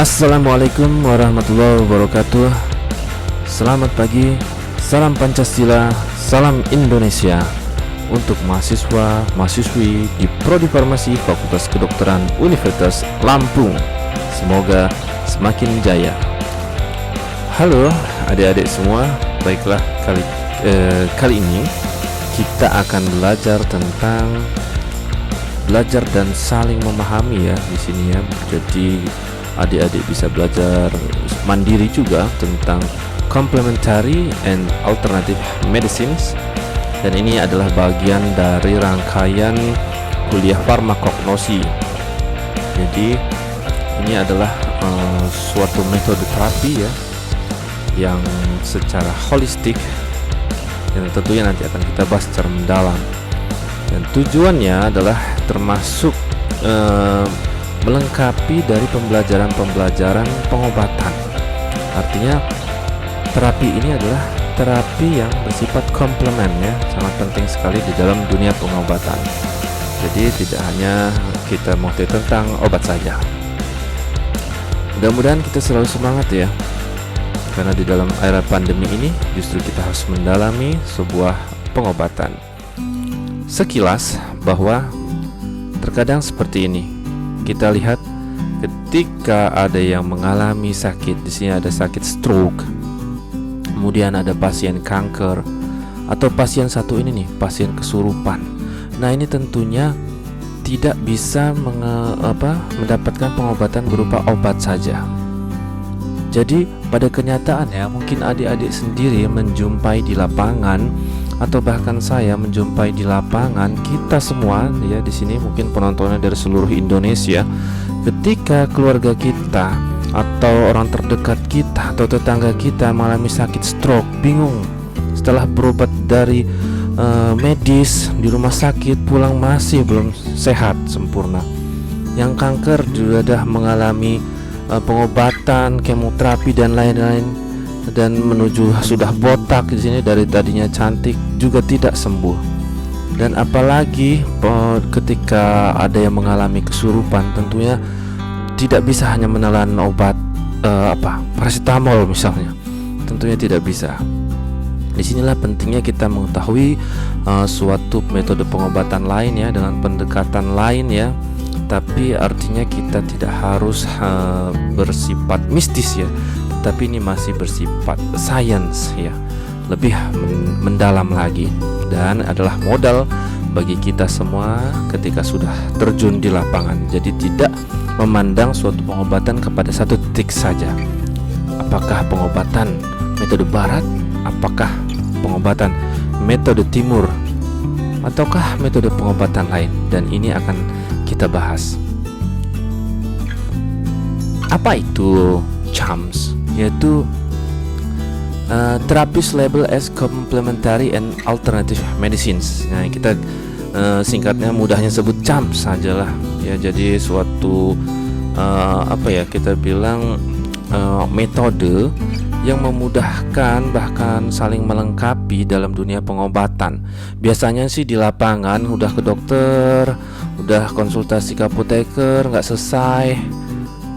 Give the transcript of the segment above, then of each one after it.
Assalamualaikum warahmatullahi wabarakatuh. Selamat pagi, salam Pancasila, salam Indonesia untuk mahasiswa, mahasiswi di Prodi Farmasi Fakultas Kedokteran Universitas Lampung. Semoga semakin jaya. Halo adik-adik semua, baiklah kali ini kita akan belajar tentang belajar dan saling memahami ya di sini ya. Jadi adik-adik bisa belajar mandiri juga tentang complementary and alternative medicines, dan ini adalah bagian dari rangkaian kuliah farmakognosi. Jadi ini adalah suatu metode terapi ya yang secara holistik, yang tentunya nanti akan kita bahas secara mendalam, dan tujuannya adalah termasuk melengkapi dari pembelajaran pengobatan. Artinya terapi ini adalah terapi yang bersifat komplement ya, sangat penting sekali di dalam dunia pengobatan. Jadi tidak hanya kita mengerti tentang obat saja. Mudah-mudahan kita selalu semangat ya, karena di dalam era pandemi ini justru kita harus mendalami sebuah pengobatan. Sekilas bahwa terkadang seperti ini. Kita lihat ketika ada yang mengalami sakit, di sini ada sakit stroke, kemudian ada pasien kanker, atau pasien satu ini nih, pasien kesurupan. Nah ini tentunya tidak bisa mendapatkan pengobatan berupa obat saja. Jadi pada kenyataannya mungkin adik-adik sendiri menjumpai di lapangan, atau bahkan saya menjumpai di lapangan, kita semua ya di sini mungkin penontonnya dari seluruh Indonesia, ketika keluarga kita atau orang terdekat kita atau tetangga kita mengalami sakit stroke, bingung setelah berobat dari medis di rumah sakit, pulang masih belum sehat sempurna. Yang kanker sudah mengalami pengobatan, kemoterapi dan lain-lain, dan menuju sudah botak di sini, dari tadinya cantik juga tidak sembuh. Dan apalagi ketika ada yang mengalami kesurupan, tentunya tidak bisa hanya menelan obat paracetamol misalnya, tentunya tidak bisa. Disinilah pentingnya kita mengetahui suatu metode pengobatan lain ya, dengan pendekatan lain ya. Tapi artinya kita tidak harus bersifat mistis ya, tapi ini masih bersifat science ya, lebih mendalam lagi, dan adalah modal bagi kita semua ketika sudah terjun di lapangan. Jadi tidak memandang suatu pengobatan kepada satu titik saja. Apakah pengobatan metode barat, apakah pengobatan metode timur, ataukah metode pengobatan lain, dan ini akan kita bahas. Apa itu CHAMS? Yaitu therapies label as complementary and alternative medicines. Nah kita singkatnya mudahnya sebut CHAMS sajalah ya. Jadi suatu kita bilang metode yang memudahkan bahkan saling melengkapi dalam dunia pengobatan. Biasanya sih di lapangan udah ke dokter, udah konsultasi ke apoteker nggak selesai,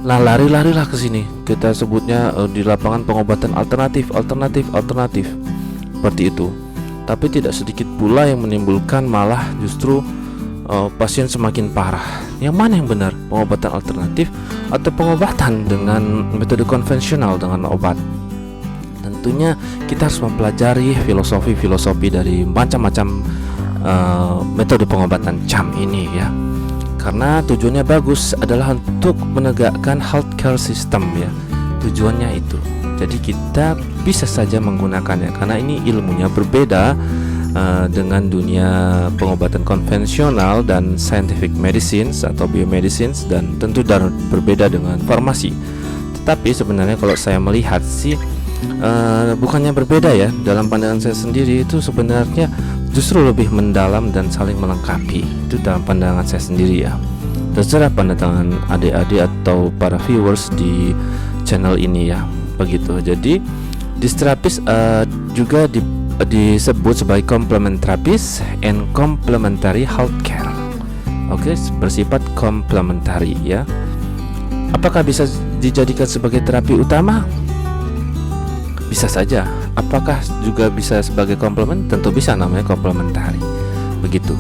nah lari-larilah ke sini. Kita sebutnya di lapangan pengobatan alternatif seperti itu. Tapi tidak sedikit pula yang menimbulkan malah justru pasien semakin parah. Yang mana yang benar, pengobatan alternatif atau pengobatan dengan metode konvensional dengan obat? Tentunya kita harus mempelajari filosofi dari macam-macam metode pengobatan CHAM ini ya. Karena tujuannya bagus, adalah untuk menegakkan healthcare system ya. Tujuannya itu. Jadi kita bisa saja menggunakannya, karena ini ilmunya berbeda dengan dunia pengobatan konvensional dan scientific medicines atau biomedicines, dan tentu berbeda dengan farmasi. Tetapi sebenarnya kalau saya melihat sih bukannya berbeda ya. Dalam pandangan saya sendiri itu sebenarnya justru lebih mendalam dan saling melengkapi. Itu dalam pandangan saya sendiri ya. Terserah pandangan adik-adik atau para viewers di channel ini ya. Begitu. Jadi these therapies juga disebut sebagai complement therapies and complementary healthcare. Oke, bersifat komplementari ya. Apakah bisa dijadikan sebagai terapi utama? Bisa saja. Apakah juga bisa sebagai komplement? Tentu bisa, namanya komplementari. Begitu.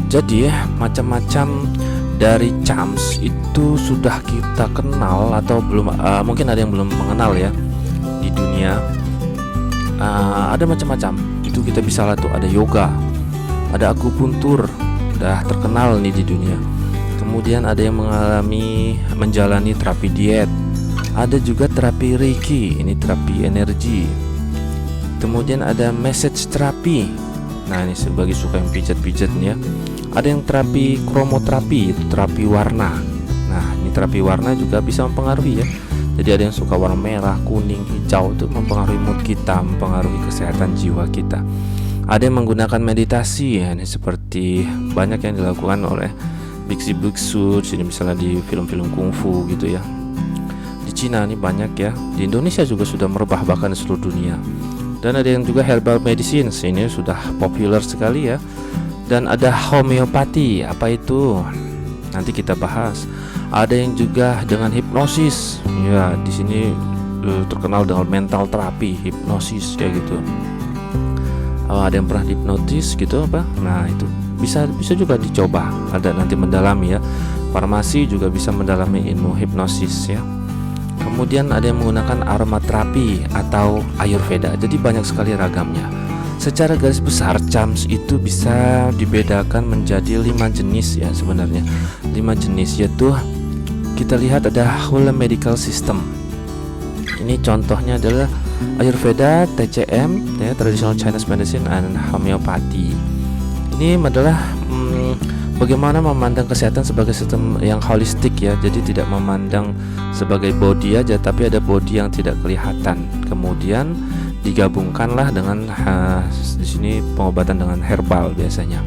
Jadi macam-macam dari CHAMS itu sudah kita kenal atau belum, mungkin ada yang belum mengenal ya. Di dunia ada macam-macam. Itu kita bisa lihat tuh, ada yoga, ada akupuntur, udah terkenal nih di dunia. Kemudian ada yang menjalani terapi diet, ada juga terapi Reiki, ini terapi energi. Kemudian ada massage terapi. Nah, ini sebagai suka yang pijat-pijat nih ya. Ada yang terapi kromoterapi, itu terapi warna. Nah, ini terapi warna juga bisa mempengaruhi ya. Jadi ada yang suka warna merah, kuning, hijau, itu mempengaruhi mood kita, mempengaruhi kesehatan jiwa kita. Ada yang menggunakan meditasi ya, ini seperti banyak yang dilakukan oleh biksu-biksu, ini misalnya di film-film kungfu gitu ya. Di Cina ini banyak ya, di Indonesia juga sudah merebah bahkan di seluruh dunia. Dan ada yang juga herbal medicine, ini sudah populer sekali ya. Dan ada homeopati, apa itu? Nanti kita bahas. Ada yang juga dengan hipnosis, ya di sini terkenal dengan mental terapi, hipnosis kayak gitu. Ada yang pernah hipnotis gitu apa? Nah itu bisa juga dicoba. Ada nanti mendalami ya. Farmasi juga bisa mendalami ilmu hipnosis ya. Kemudian ada yang menggunakan aromaterapi atau Ayurveda. Jadi banyak sekali ragamnya. Secara garis besar CHAMS itu bisa dibedakan menjadi 5 jenis ya sebenarnya. 5 jenis, yaitu kita lihat ada whole medical system. Ini contohnya adalah Ayurveda, TCM ya, Traditional Chinese Medicine, and Homeopathy. Ini adalah bagaimana memandang kesehatan sebagai sistem yang holistik ya. Jadi tidak memandang sebagai body aja, tapi ada body yang tidak kelihatan. Kemudian digabungkanlah dengan di sini pengobatan dengan herbal biasanya.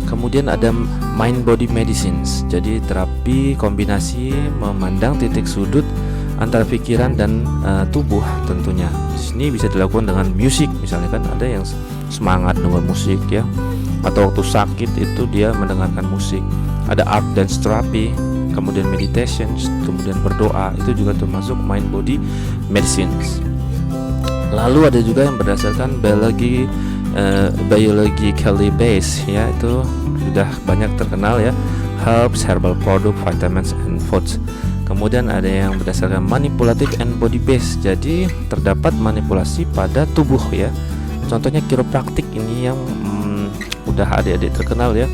Kemudian ada mind body medicines. Jadi terapi kombinasi memandang titik sudut antara pikiran dan tubuh tentunya. Di sini bisa dilakukan dengan musik, misalnya kan ada yang semangat dengan musik ya. Atau waktu sakit itu dia mendengarkan musik. Ada art dance therapy, kemudian meditation, kemudian berdoa, itu juga termasuk mind body medicines. Lalu ada juga yang berdasarkan biologically based ya, itu sudah banyak terkenal ya, herbs, herbal product, vitamins and foods. Kemudian ada yang berdasarkan manipulative and body based, jadi terdapat manipulasi pada tubuh ya. Contohnya kiropraktik ini yang udah adik-adik terkenal ya,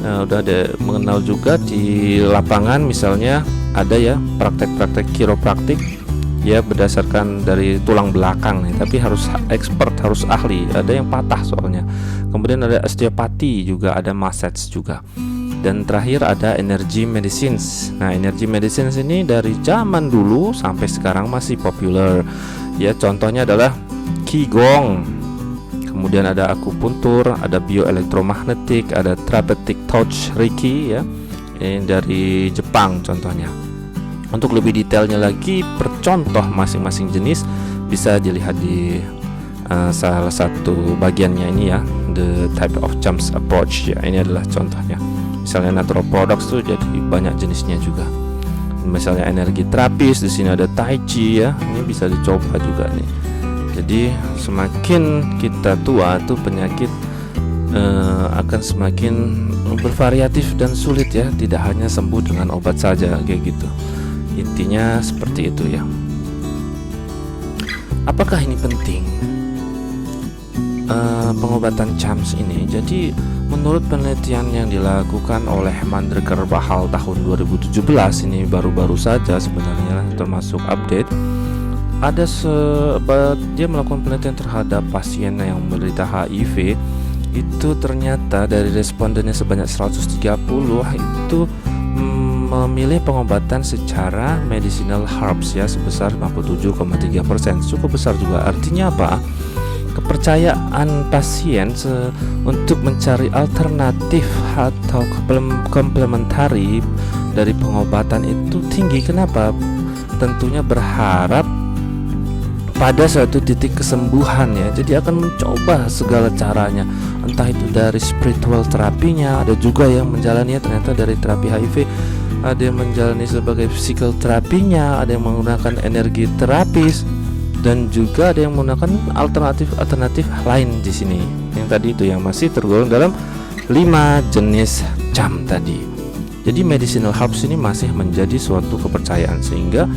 udah ada mengenal juga di lapangan. Misalnya ada ya praktek-praktek kiropraktik ya, berdasarkan dari tulang belakang nih, tapi harus expert, harus ahli. Ada yang patah soalnya. Kemudian ada osteopati juga, ada massage juga. Dan terakhir ada energy medicines. Nah, energy medicines ini dari zaman dulu sampai sekarang masih populer ya. Contohnya adalah qigong. Kemudian ada akupuntur, ada bioelektromagnetik, ada therapeutic touch Reiki ya. Ini dari Jepang contohnya. Untuk lebih detailnya lagi, percontoh masing-masing jenis bisa dilihat di salah satu bagiannya ini ya, the type of CHAMS approach ya. Ini adalah contohnya. Misalnya natural products tuh jadi banyak jenisnya juga. Misalnya energi terapis, di sini ada tai chi ya. Ini bisa dicoba juga nih. Jadi semakin kita tua tuh penyakit akan semakin bervariatif dan sulit ya. Tidak hanya sembuh dengan obat saja kayak gitu. Intinya seperti itu ya. Apakah ini penting pengobatan CHAMS ini? Jadi menurut penelitian yang dilakukan oleh Mandreker Bahal tahun 2017, ini baru-baru saja sebenarnya, termasuk update. Ada dia melakukan penelitian terhadap pasien yang menderita HIV. Itu ternyata dari respondennya sebanyak 130 itu memilih pengobatan secara medicinal herbs ya sebesar 57,3%, cukup besar juga. Artinya apa? Kepercayaan pasien untuk mencari alternatif atau komplementari dari pengobatan itu tinggi. Kenapa? Tentunya berharap pada suatu titik kesembuhan ya. Jadi akan mencoba segala caranya, entah itu dari spiritual terapinya, ada juga yang menjalaninya ternyata dari terapi HIV ada yang menjalani sebagai psikoterapinya, ada yang menggunakan energi terapis, dan juga ada yang menggunakan alternatif lain di sini. Yang tadi itu yang masih tergolong dalam 5 jenis cam tadi. Jadi medicinal herbs ini masih menjadi suatu kepercayaan, sehingga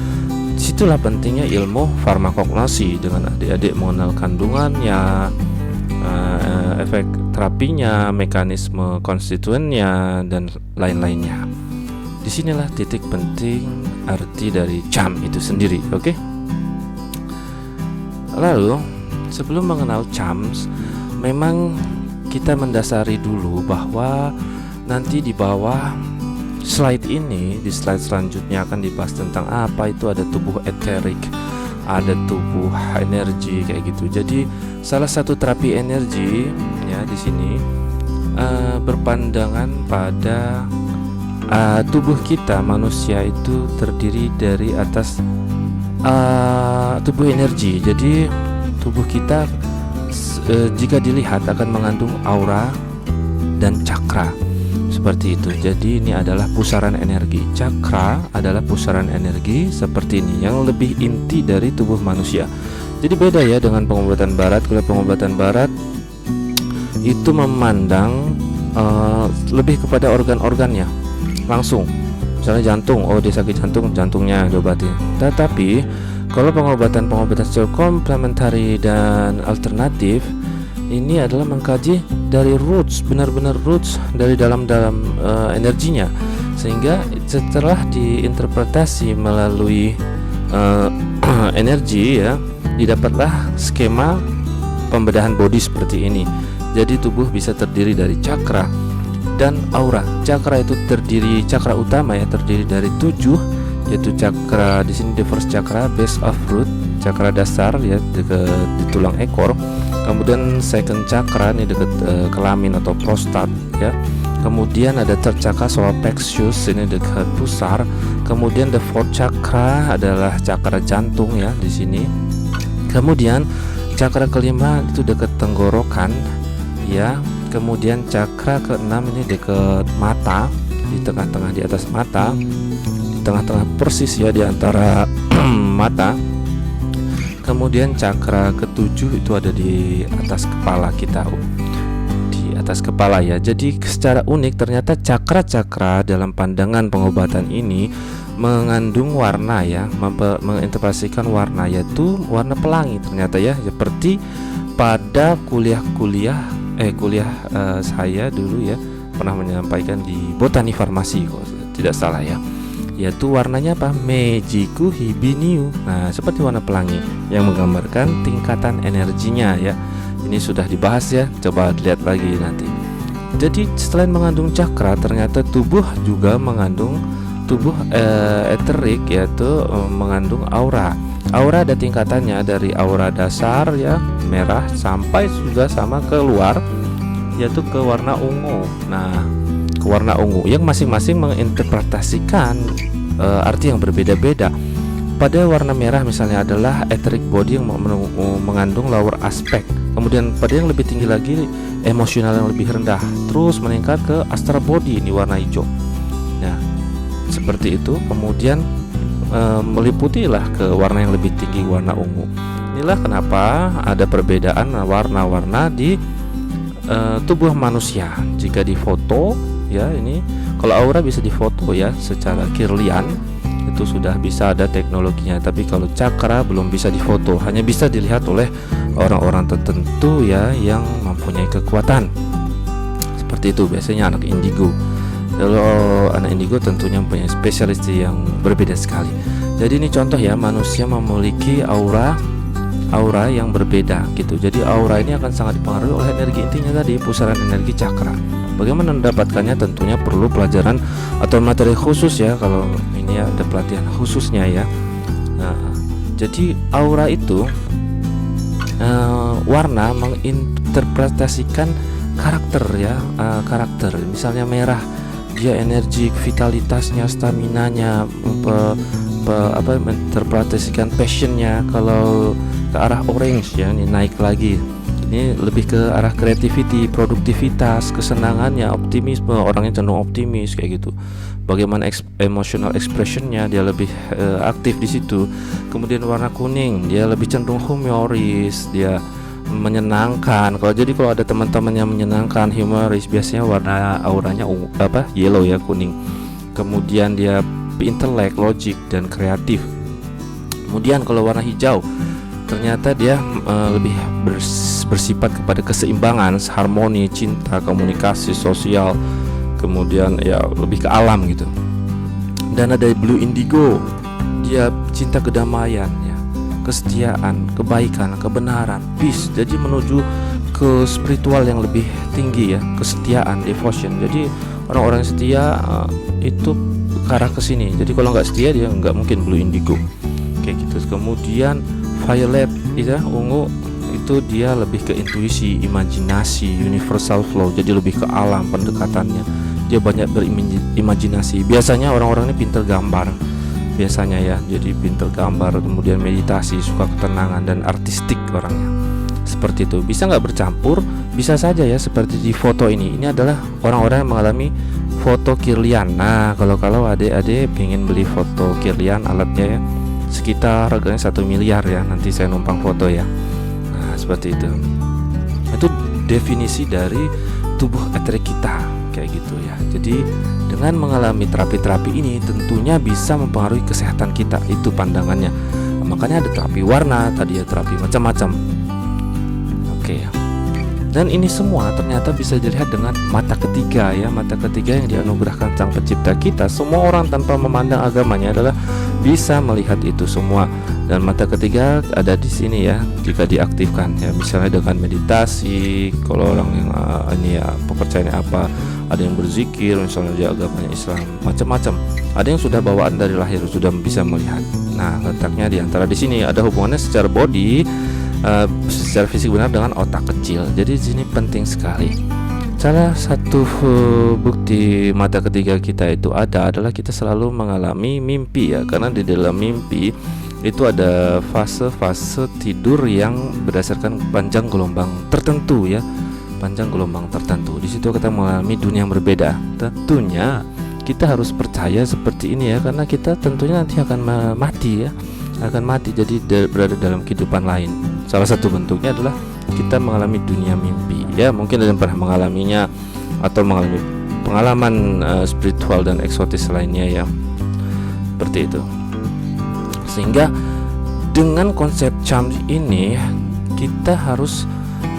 disitulah pentingnya ilmu farmakognosi dengan adik-adik mengenal kandungannya, efek terapinya, mekanisme konstituennya, dan lain-lainnya. Disinilah titik penting arti dari cam itu sendiri. Oke. Lalu sebelum mengenal CHAMS, memang kita mendasari dulu bahwa nanti di bawah slide ini, di slide selanjutnya akan dibahas tentang apa itu ada tubuh eterik, ada tubuh energi kayak gitu. Jadi salah satu terapi energi ya di sini berpandangan pada tubuh kita manusia itu terdiri dari atas tubuh energi. Jadi tubuh kita jika dilihat akan mengandung aura dan cakra seperti itu. Jadi ini adalah pusaran energi. Cakra adalah pusaran energi seperti ini yang lebih inti dari tubuh manusia. Jadi beda ya dengan pengobatan barat. Kalau pengobatan barat itu memandang lebih kepada organ-organnya langsung. Misalnya jantung, oh dia sakit jantung, jantungnya diobatin. Tetapi kalau pengobatan secara komplementari dan alternatif, ini adalah mengkaji dari roots, benar-benar roots dari dalam energinya, sehingga setelah diinterpretasi melalui energi ya, didapatlah skema pembedahan body seperti ini. Jadi tubuh bisa terdiri dari cakra dan aura. Cakra itu terdiri, cakra utama ya, terdiri dari 7, yaitu cakra di sini the first cakra, base of root, cakra dasar ya dekat di tulang ekor. Kemudian second cakra ini dekat kelamin atau prostat ya. Kemudian ada third cakra solar plexus, ini dekat pusar. Kemudian the fourth cakra adalah cakra jantung ya di sini. Kemudian cakra kelima itu dekat tenggorokan ya. Kemudian cakra keenam ini dekat mata, di tengah-tengah di atas mata, di tengah-tengah persis ya di antara mata. Kemudian cakra ketujuh itu ada di atas kepala kita, di atas kepala ya. Jadi secara unik ternyata cakra-cakra dalam pandangan pengobatan ini mengandung warna ya, menginterpretasikan warna, yaitu warna pelangi ternyata ya. Seperti pada kuliah saya dulu ya pernah menyampaikan di botani farmasi kalau tidak salah ya, yaitu warnanya apa? Mejiku hibiniu. Nah, seperti warna pelangi yang menggambarkan tingkatan energinya ya. Ini sudah dibahas ya, coba lihat lagi nanti. Jadi selain mengandung cakra, ternyata tubuh juga mengandung tubuh eterik, yaitu mengandung aura. Aura ada tingkatannya, dari aura dasar ya, merah, sampai juga sama keluar, yaitu ke warna ungu. Nah, ke warna ungu yang masing-masing menginterpretasikan arti yang berbeda-beda. Pada warna merah misalnya adalah etheric body yang mengandung lower aspect. Kemudian pada yang lebih tinggi lagi emosional yang lebih rendah, terus meningkat ke astral body, ini warna hijau. Nah, seperti itu. Kemudian meliputilah ke warna yang lebih tinggi, warna ungu. Inilah kenapa ada perbedaan warna-warna di tubuh manusia. Jika difoto ya, ini kalau aura bisa difoto ya secara kirlian, itu sudah bisa ada teknologinya. Tapi kalau cakra belum bisa difoto, hanya bisa dilihat oleh orang-orang tertentu ya yang mempunyai kekuatan. Seperti itu biasanya anak indigo. Kalau anak indigo tentunya mempunyai spesialis yang berbeda sekali. Jadi ini contoh ya, manusia memiliki aura yang berbeda gitu. Jadi aura ini akan sangat dipengaruhi oleh energi intinya tadi, pusaran energi cakra. Bagaimana mendapatkannya? Tentunya perlu pelajaran atau materi khusus ya. Kalau ini ada pelatihan khususnya ya. Nah, jadi aura itu warna menginterpretasikan karakter ya, karakter. Misalnya merah, dia energi, vitalitasnya, staminanya, menginterpretasikan passionnya. Kalau ke arah orange ya, ini naik lagi Ini lebih ke arah creativity, produktivitas, kesenangannya, optimisme. Orangnya cenderung optimis kayak gitu. Bagaimana emotional expressionnya, dia lebih aktif di situ. Kemudian warna kuning, dia lebih cenderung humoris, dia menyenangkan. Kalau ada teman-teman yang menyenangkan, humoris, biasanya warna auranya yellow ya, kuning. Kemudian dia intelek, logik, dan kreatif. Kemudian kalau warna hijau, ternyata dia lebih bersifat kepada keseimbangan, harmoni, cinta, komunikasi, sosial. Kemudian ya lebih ke alam gitu. Dan ada blue indigo, dia cinta kedamaian ya, kesetiaan, kebaikan, kebenaran, peace. Jadi menuju ke spiritual yang lebih tinggi ya, kesetiaan, devotion. Jadi orang-orang setia itu ke arah ke sini. Jadi kalau nggak setia dia nggak mungkin blue indigo kayak gitu. Kemudian violet itu ungu, itu dia lebih ke intuisi, imajinasi, universal flow. Jadi lebih ke alam pendekatannya. Dia banyak berimajinasi. Biasanya orang-orang ini pintar gambar. Biasanya ya, jadi pintar gambar, kemudian meditasi, suka ketenangan dan artistik orangnya. Seperti itu. Bisa nggak bercampur? Bisa saja ya, seperti di foto ini. Ini adalah orang-orang yang mengalami foto Kirlian. Nah, kalau adik-adik pengen beli foto Kirlian, alatnya ya, sekitar harganya 1 miliar ya. Nanti saya numpang foto ya. Nah, seperti itu. Itu definisi dari tubuh etheric kita kayak gitu ya. Jadi dengan mengalami terapi-terapi ini tentunya bisa mempengaruhi kesehatan kita. Itu pandangannya. Makanya ada terapi warna, tadi ya, terapi macam-macam. Oke ya. Dan ini semua ternyata bisa dilihat dengan mata ketiga ya, mata ketiga yang dianugerahkan Sang Pencipta kita. Semua orang tanpa memandang agamanya adalah bisa melihat itu semua. Dan mata ketiga ada di sini ya, jika diaktifkan ya, misalnya dengan meditasi. Kalau orang yang ini ya kepercayaannya apa, ada yang berzikir, misalnya dia agamanya Islam, macam-macam. Ada yang sudah bawaan dari lahir, sudah bisa melihat. Nah, letaknya di antara di sini ada hubungannya secara body, secara fisik benar dengan otak kecil. Jadi di sini penting sekali. Salah satu bukti mata ketiga kita itu adalah kita selalu mengalami mimpi ya, karena di dalam mimpi itu ada fase-fase tidur yang berdasarkan panjang gelombang tertentu ya, panjang gelombang tertentu. Di situ kita mengalami dunia yang berbeda. Tentunya kita harus percaya seperti ini ya, karena kita tentunya nanti akan mati ya, akan mati. Jadi berada dalam kehidupan lain. Salah satu bentuknya adalah kita mengalami dunia mimpi ya. Mungkin ada yang pernah mengalaminya atau mengalami pengalaman spiritual dan eksotis lainnya ya, seperti itu. Sehingga dengan konsep charm ini kita harus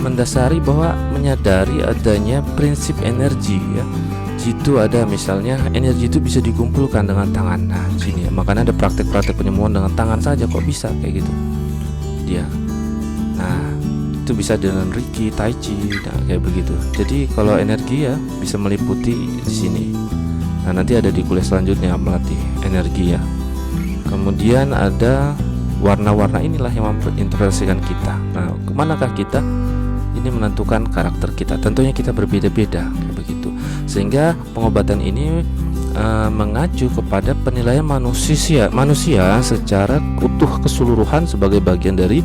mendasari bahwa menyadari adanya prinsip energi ya. Situ ada misalnya energi itu bisa dikumpulkan dengan tangan. Nah sini ya, makanya ada praktek-praktek penyembuhan dengan tangan saja kok bisa kayak gitu dia. Nah itu bisa dengan Reiki, Tai Chi, nah, kayak begitu. Jadi kalau energi ya bisa meliputi di sini. Nah nanti ada di kuliah selanjutnya melatih energi ya. Kemudian ada warna-warna inilah yang menginterpretasikan kita. Nah kemanakah kita? Ini menentukan karakter kita. Tentunya kita berbeda-beda kayak begitu. Sehingga pengobatan ini mengacu kepada penilaian manusia secara utuh keseluruhan sebagai bagian dari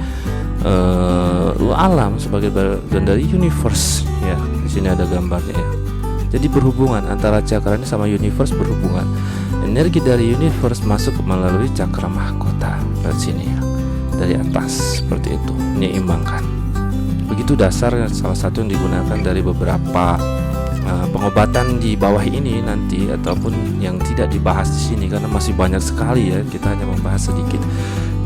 alam, sebagai bagian dari universe ya. Di sini ada gambarnya ya. Jadi berhubungan antara cakra ini sama universe, berhubungan. Energi dari universe masuk melalui cakra mahkota dari sini ya, dari atas seperti itu, menyeimbangkan. Begitu dasar salah satu yang digunakan dari beberapa pengobatan di bawah ini nanti, ataupun yang tidak dibahas di sini karena masih banyak sekali ya, kita hanya membahas sedikit.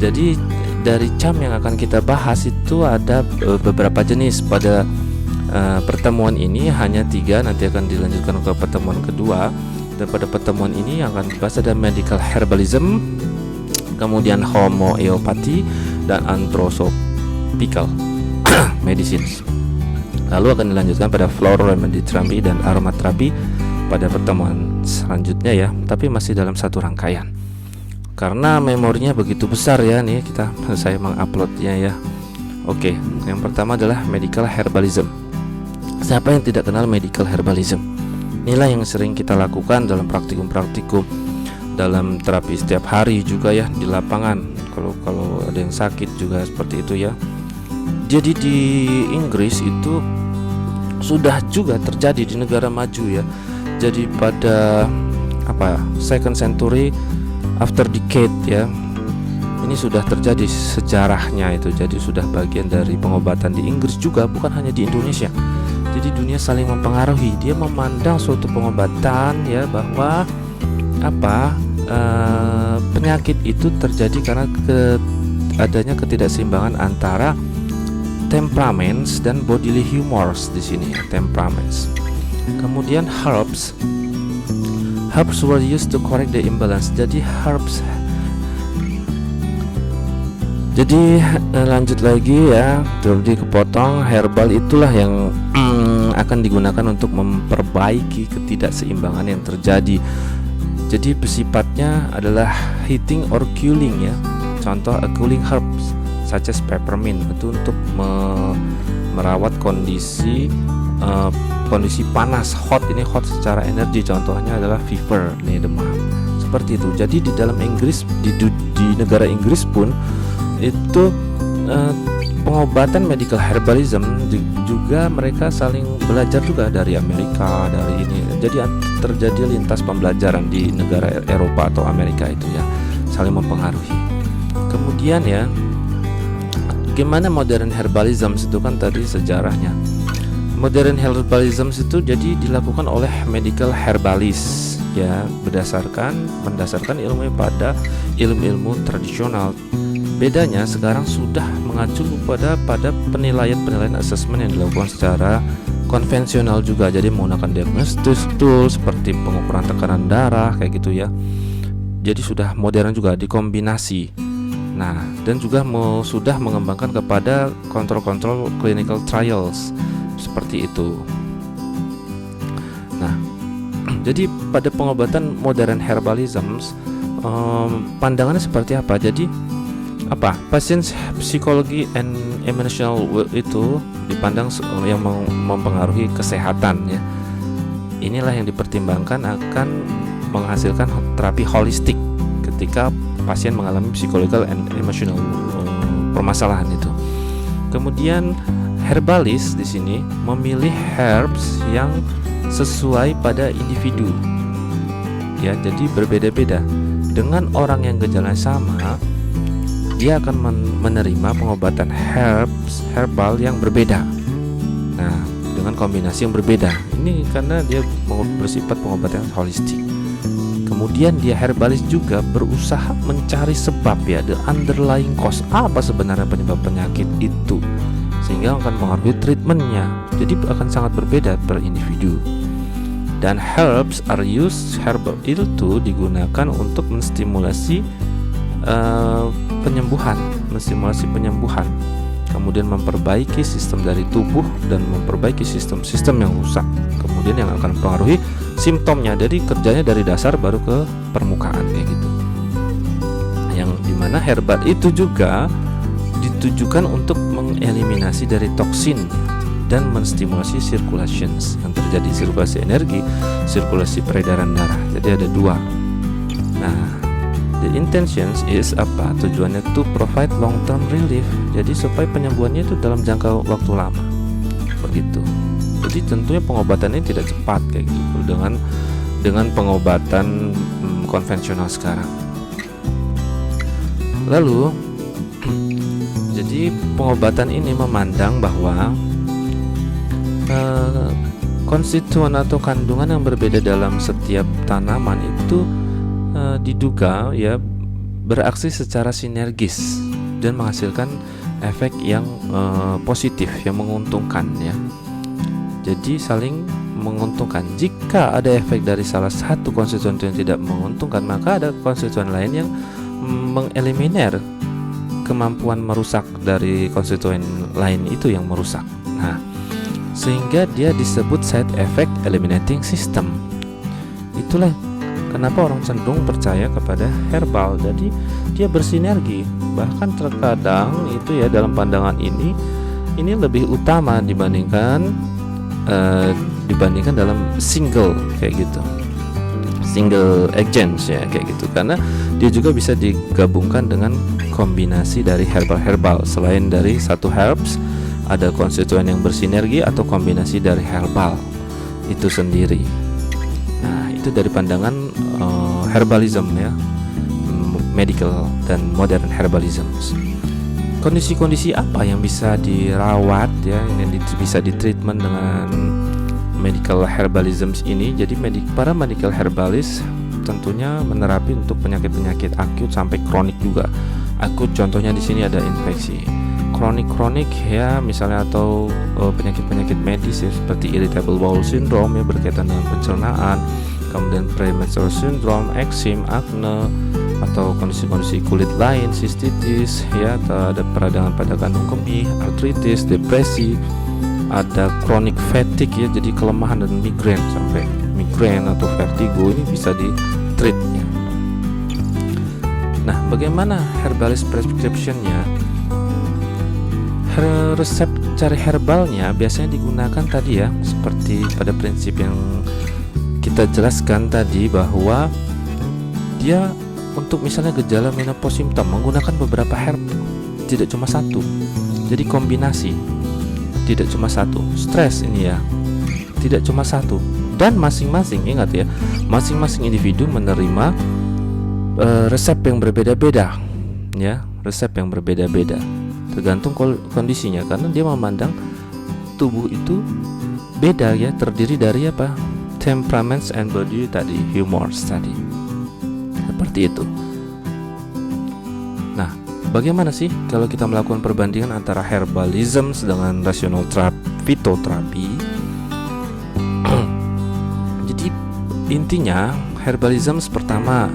Jadi dari charm yang akan kita bahas itu ada beberapa jenis. Pada pertemuan ini hanya 3, nanti akan dilanjutkan ke pertemuan kedua. Dan pada pertemuan ini yang akan dibahas ada medical herbalism, kemudian homeopathy, dan anthroposophical medicine. Lalu akan dilanjutkan pada floral remedy therapy dan aromaterapi pada pertemuan selanjutnya ya, tapi masih dalam satu rangkaian. Karena memorinya begitu besar ya nih, saya menguploadnya ya. Oke, yang pertama adalah medical herbalism. Siapa yang tidak kenal medical herbalism? Inilah yang sering kita lakukan dalam praktikum-praktikum, dalam terapi setiap hari juga ya, di lapangan. Kalau ada yang sakit juga seperti itu ya. Jadi di Inggris itu sudah juga terjadi di negara maju ya. Jadi pada second century after decade ya, ini sudah terjadi sejarahnya itu. Jadi sudah bagian dari pengobatan di Inggris juga, bukan hanya di Indonesia. Jadi dunia saling mempengaruhi. Dia memandang suatu pengobatan ya, bahwa penyakit itu terjadi karena adanya ketidakseimbangan antara temperaments dan bodily humors di sini ya, temperaments. Kemudian herbs were used to correct the imbalance. Jadi lanjut lagi ya, jadi kepotong. Herbal itulah yang akan digunakan untuk memperbaiki ketidakseimbangan yang terjadi. Jadi bersifatnya adalah heating or cooling ya. Contoh, a cooling herbs such as peppermint itu untuk merawat kondisi panas, hot secara energi. Contohnya adalah fever, demam. Seperti itu. Jadi di dalam Inggris, di negara Inggris pun itu pengobatan medical herbalism juga mereka saling belajar juga dari Amerika, dari ini. Jadi terjadi lintas pembelajaran di negara Eropa atau Amerika itu ya, saling mempengaruhi. Kemudian ya, gimana modern herbalism itu kan tadi sejarahnya. Modern herbalism itu jadi dilakukan oleh medical herbalist ya, mendasarkan ilmu pada ilmu-ilmu tradisional. Bedanya sekarang sudah mengacu pada penilaian asesmen yang dilakukan secara konvensional juga. Jadi menggunakan diagnostic tool seperti pengukuran tekanan darah kayak gitu ya. Jadi sudah modern juga dikombinasi. Nah, dan juga sudah mengembangkan kepada kontrol clinical trials seperti itu. Nah, jadi pada pengobatan modern herbalism pandangannya seperti apa? Jadi pasien psikologi and emotional itu dipandang yang mempengaruhi kesehatan ya. Inilah yang dipertimbangkan akan menghasilkan terapi holistik ketika pasien mengalami psychological and emotional permasalahan itu. Kemudian herbalis di sini memilih herbs yang sesuai pada individu. Ya, jadi berbeda-beda. Dengan orang yang gejalanya sama, dia akan menerima pengobatan herbal yang berbeda. Nah, dengan kombinasi yang berbeda. Ini karena dia bersifat pengobatan holistik. Kemudian dia herbalis juga berusaha mencari sebab ya, the underlying cause, apa sebenarnya penyebab penyakit itu, sehingga akan mengaruhi treatmentnya. Jadi akan sangat berbeda per individu. Dan herbal itu digunakan untuk menstimulasi penyembuhan, kemudian memperbaiki sistem dari tubuh dan memperbaiki sistem yang rusak, kemudian yang akan mempengaruhi simptomnya. Jadi kerjanya dari dasar baru ke permukaan kayak gitu. Yang dimana herbal itu juga ditujukan untuk mengeliminasi dari toksin dan menstimulasi circulations yang terjadi, sirkulasi energi, sirkulasi peredaran darah. Jadi ada dua. Nah, the intentions is tujuannya to provide long term relief. Jadi supaya penyembuhannya itu dalam jangka waktu lama. Begitu. Jadi tentunya pengobatan ini tidak cepat kayak gitu dengan pengobatan konvensional sekarang. Lalu jadi pengobatan ini memandang bahwa konstituen atau kandungan yang berbeda dalam setiap tanaman itu diduga ya beraksi secara sinergis dan menghasilkan efek yang positif, yang menguntungkan ya. Jadi saling menguntungkan. Jika ada efek dari salah satu konstituen yang tidak menguntungkan, maka ada konstituen lain yang mengeliminir kemampuan merusak dari konstituen lain itu yang merusak. Nah, sehingga dia disebut side effect eliminating system. Itulah kenapa orang cenderung percaya kepada herbal. Jadi dia bersinergi. Bahkan terkadang itu ya dalam pandangan ini lebih utama dibandingkan dalam single kayak gitu, single agents ya kayak gitu, karena dia juga bisa digabungkan dengan kombinasi dari herbal. Selain dari satu herbs, ada konstituen yang bersinergi atau kombinasi dari herbal itu sendiri. Nah, itu dari pandangan herbalism ya, medical dan modern herbalism. Kondisi-kondisi apa yang bisa dirawat ya, yang bisa ditreatment dengan medical herbalism ini? Jadi para medical herbalist tentunya menerapi untuk penyakit-penyakit akut sampai kronik juga. Akut contohnya di sini ada infeksi. Kronik ya misalnya atau penyakit-penyakit medis ya, seperti irritable bowel syndrome ya, berkaitan dengan pencernaan, kemudian premenstrual syndrome, eksim, akne, atau kondisi-kondisi kulit lain, sistitis ya, atau ada peradangan pada kandung kemih, artritis, depresi, ada chronic fatigue ya, jadi kelemahan dan migrain, sampai migrain atau vertigo ini bisa di treat ya. Nah, bagaimana herbalist prescription-nya? Resep cari herbalnya biasanya digunakan tadi ya, seperti pada prinsip yang kita jelaskan tadi, bahwa dia untuk misalnya gejala menopause simptom menggunakan beberapa herb, tidak cuma satu. Jadi kombinasi, tidak cuma satu. Stres ini ya, tidak cuma satu. Dan masing-masing, ingat ya, masing-masing individu menerima resep yang berbeda-beda ya, resep yang berbeda-beda tergantung kondisinya, karena dia memandang tubuh itu beda ya, terdiri dari apa? Temperaments and body tadi, humors tadi. Seperti itu. Nah, bagaimana sih kalau kita melakukan perbandingan antara herbalism dengan rational fitoterapi? Jadi intinya herbalism pertama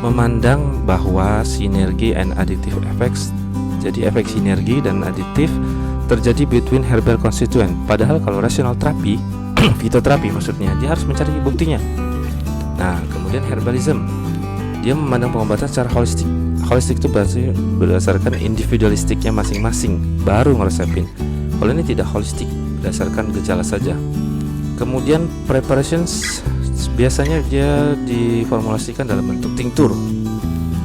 memandang bahwa sinergi and additive effects, jadi efek sinergi dan aditif terjadi between herbal constituent. Padahal kalau rational terapi, fitoterapi maksudnya, dia harus mencari buktinya. Nah, kemudian herbalism, dia memandang pengobatan secara holistik. Holistik itu berarti berdasarkan individualistiknya masing-masing, baru ngeresepin. Kalau ini tidak holistik, berdasarkan gejala saja. Kemudian preparations biasanya dia diformulasikan dalam bentuk tinctur.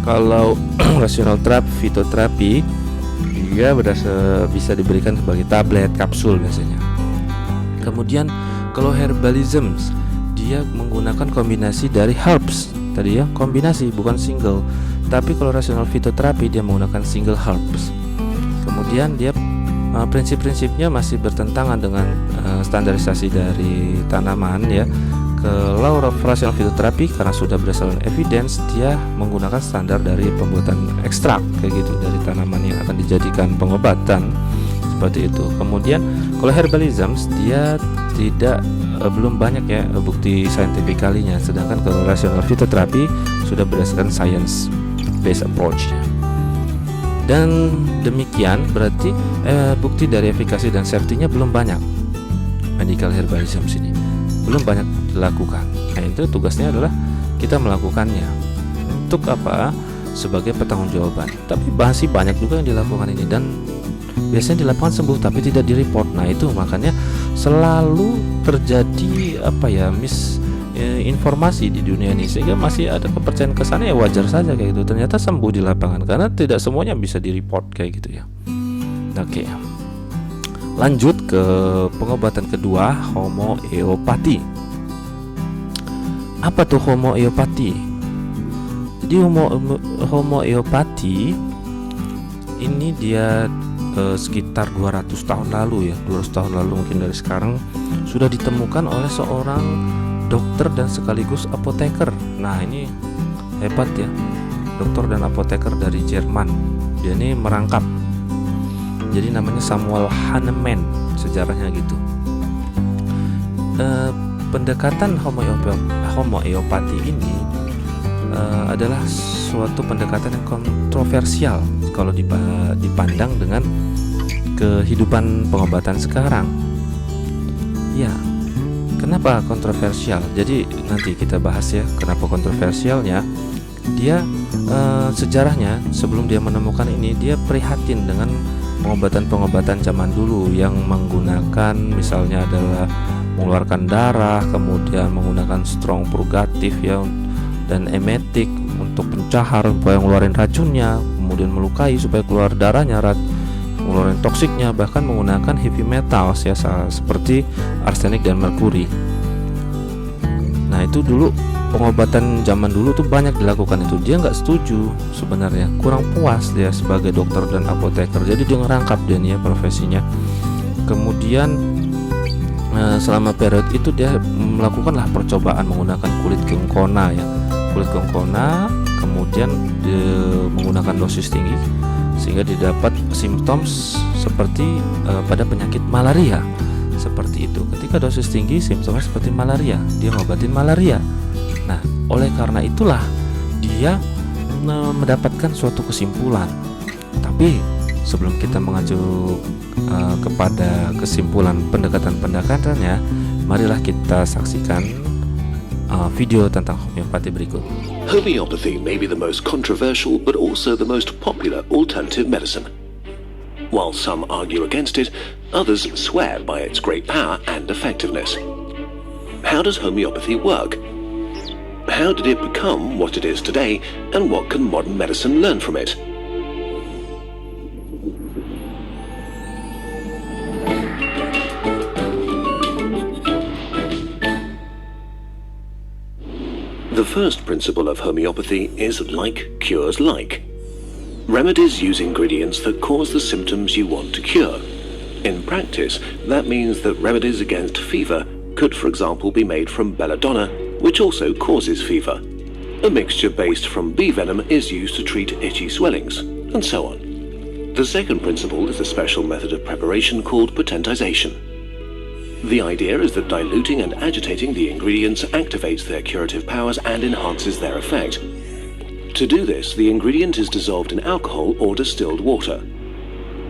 Kalau rational terapi, fitoterapi, dia bisa diberikan sebagai tablet, kapsul biasanya. Kemudian kalau herbalism, dia menggunakan kombinasi dari herbs tadi ya, kombinasi bukan single. Tapi kalau rational fitoterapi dia menggunakan single herbs. Kemudian dia prinsip-prinsipnya masih bertentangan dengan standarisasi dari tanaman ya. Kalau rational fitoterapi karena sudah berdasarkan evidence, dia menggunakan standar dari pembuatan ekstrak kayak gitu dari tanaman yang akan dijadikan pengobatan, seperti itu. Kemudian kalau herbalism dia tidak belum banyak ya bukti saintifikalinya, sedangkan kalau rational fitoterapi sudah berdasarkan science based approach. Dan demikian berarti bukti dari efikasi dan safety-nya belum banyak. Medical herbalism sini belum banyak dilakukan. Nah, itu tugasnya adalah kita melakukannya. Untuk apa? Sebagai pertanggungjawaban. Tapi masih banyak juga yang dilakukan ini, dan biasanya dilakukan sembuh tapi tidak direport. Nah, itu makanya selalu terjadi informasi di dunia ini, sehingga masih ada kepercayaan kesana ya, wajar saja kayak gitu. Ternyata sembuh di lapangan karena tidak semuanya bisa direport kayak gitu ya. Oke. Lanjut ke pengobatan kedua, homeopati. Apa tuh homeopati? Jadi homeopati ini dia sekitar 200 tahun lalu ya, 200 tahun lalu mungkin dari sekarang, sudah ditemukan oleh seorang dokter dan sekaligus apoteker. Nah, ini hebat ya, dokter dan apoteker dari Jerman. Dia ini merangkap. Jadi namanya Samuel Hahnemann, sejarahnya gitu. Pendekatan homeopati ini adalah suatu pendekatan yang kontroversial kalau dipandang dengan kehidupan pengobatan sekarang. Ya, kenapa kontroversial? Jadi nanti kita bahas ya kenapa kontroversialnya. Dia sejarahnya sebelum dia menemukan ini, dia prihatin dengan pengobatan-pengobatan zaman dulu yang menggunakan misalnya adalah mengeluarkan darah, kemudian menggunakan strong purgatif ya, dan emetik untuk pencahar supaya ngeluarin racunnya, kemudian melukai supaya keluar darahnya, mengeluarkan toksiknya, bahkan menggunakan heavy metals ya, seperti arsenik dan merkuri. Nah itu dulu pengobatan zaman dulu tuh banyak dilakukan itu. Dia nggak setuju sebenarnya, kurang puas dia sebagai dokter dan apoteker, jadi dia ngerangkap dia nih ya profesinya. Kemudian selama periode itu dia melakukanlah percobaan menggunakan kulit gengkona ya, kulit gengkona, kemudian menggunakan dosis tinggi sehingga didapat simptoms seperti pada penyakit malaria. Seperti itu, ketika dosis tinggi simptomnya seperti malaria, dia ngobatin malaria. Nah, oleh karena itulah dia mendapatkan suatu kesimpulan. Tapi sebelum kita mengacu kepada kesimpulan pendekatan-pendekatannya, marilah kita saksikan video tentang homeopati berikut. Homeopathy may be the most controversial but also the most popular alternative medicine. While some argue against it, others swear by its great power and effectiveness. How does homeopathy work? How did it become what it is today, and what can modern medicine learn from it? The first principle of homeopathy is like cures like. Remedies use ingredients that cause the symptoms you want to cure. In practice, that means that remedies against fever could, for example, be made from belladonna, which also causes fever. A mixture based from bee venom is used to treat itchy swellings, and so on. The second principle is a special method of preparation called potentization. The idea is that diluting and agitating the ingredients activates their curative powers and enhances their effect. To do this, the ingredient is dissolved in alcohol or distilled water.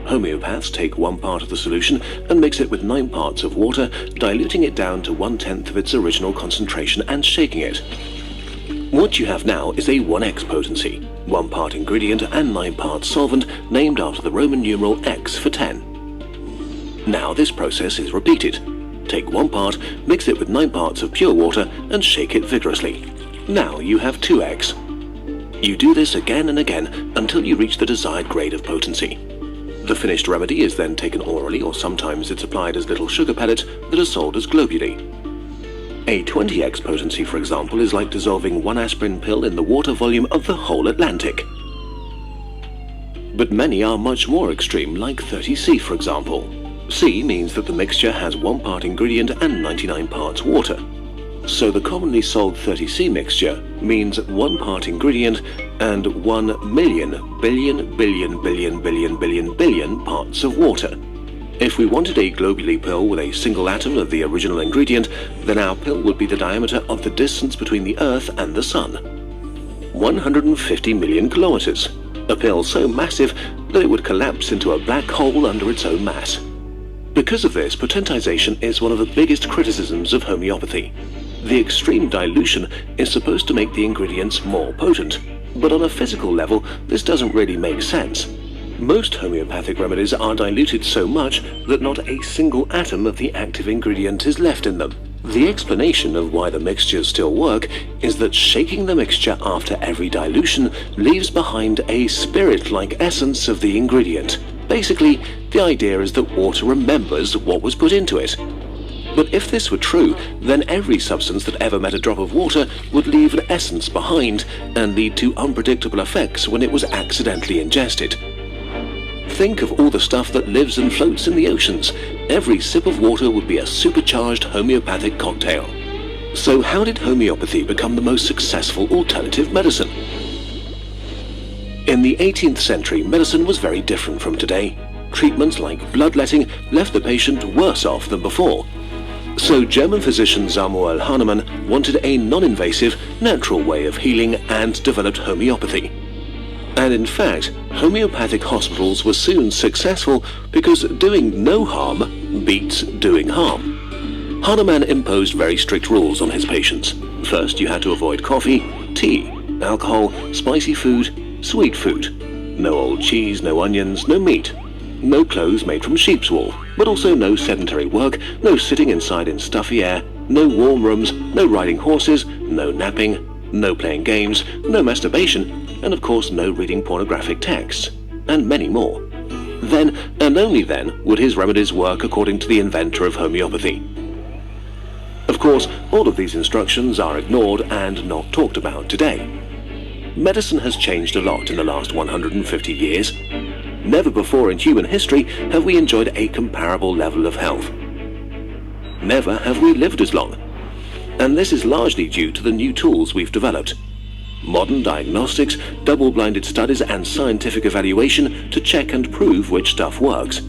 Homeopaths take 1 part of the solution and mix it with 9 parts of water, diluting it down to 1/10 of its original concentration and shaking it. What you have now is a 1x potency, 1 part ingredient and 9 parts solvent, named after the Roman numeral X for 10. Now this process is repeated. Take 1 part, mix it with 9 parts of pure water and shake it vigorously. Now you have 2x. You do this again and again until you reach the desired grade of potency. The finished remedy is then taken orally, or sometimes it's applied as little sugar pellets that are sold as globuli. A 20x potency, for example, is like dissolving 1 aspirin pill in the water volume of the whole Atlantic. But many are much more extreme, like 30C, for example. C means that the mixture has 1 part ingredient and 99 parts water. So the commonly sold 30C mixture means 1 part ingredient and 1 million billion parts of water. If we wanted a globuli pill with a single atom of the original ingredient, then our pill would be the diameter of the distance between the Earth and the Sun. 150 million kilometers. A pill so massive that it would collapse into a black hole under its own mass. Because of this, potentization is one of the biggest criticisms of homeopathy. The extreme dilution is supposed to make the ingredients more potent, but on a physical level, this doesn't really make sense. Most homeopathic remedies are diluted so much that not a single atom of the active ingredient is left in them. The explanation of why the mixtures still work is that shaking the mixture after every dilution leaves behind a spirit-like essence of the ingredient. Basically, the idea is that water remembers what was put into it. But if this were true, then every substance that ever met a drop of water would leave an essence behind and lead to unpredictable effects when it was accidentally ingested. Think of all the stuff that lives and floats in the oceans. Every sip of water would be a supercharged homeopathic cocktail. So how did homeopathy become the most successful alternative medicine? In the 18th century, medicine was very different from today. Treatments like bloodletting left the patient worse off than before. So German physician Samuel Hahnemann wanted a non-invasive, natural way of healing and developed homeopathy. And in fact, homeopathic hospitals were soon successful because doing no harm beats doing harm. Hahnemann imposed very strict rules on his patients. First, you had to avoid coffee, tea, alcohol, spicy food, sweet food. No old cheese, no onions, no meat. No clothes made from sheep's wool, but also no sedentary work, no sitting inside in stuffy air, no warm rooms, no riding horses, no napping, no playing games, no masturbation, and of course no reading pornographic texts, and many more. then and only then would his remedies work according to the inventor of homeopathy. Of course, all of these instructions are ignored and not talked about today. Medicine has changed a lot in the last 150 years. Never before in human history have we enjoyed a comparable level of health. Never have we lived as long. And this is largely due to the new tools we've developed. Modern diagnostics, double-blinded studies and scientific evaluation to check and prove which stuff works.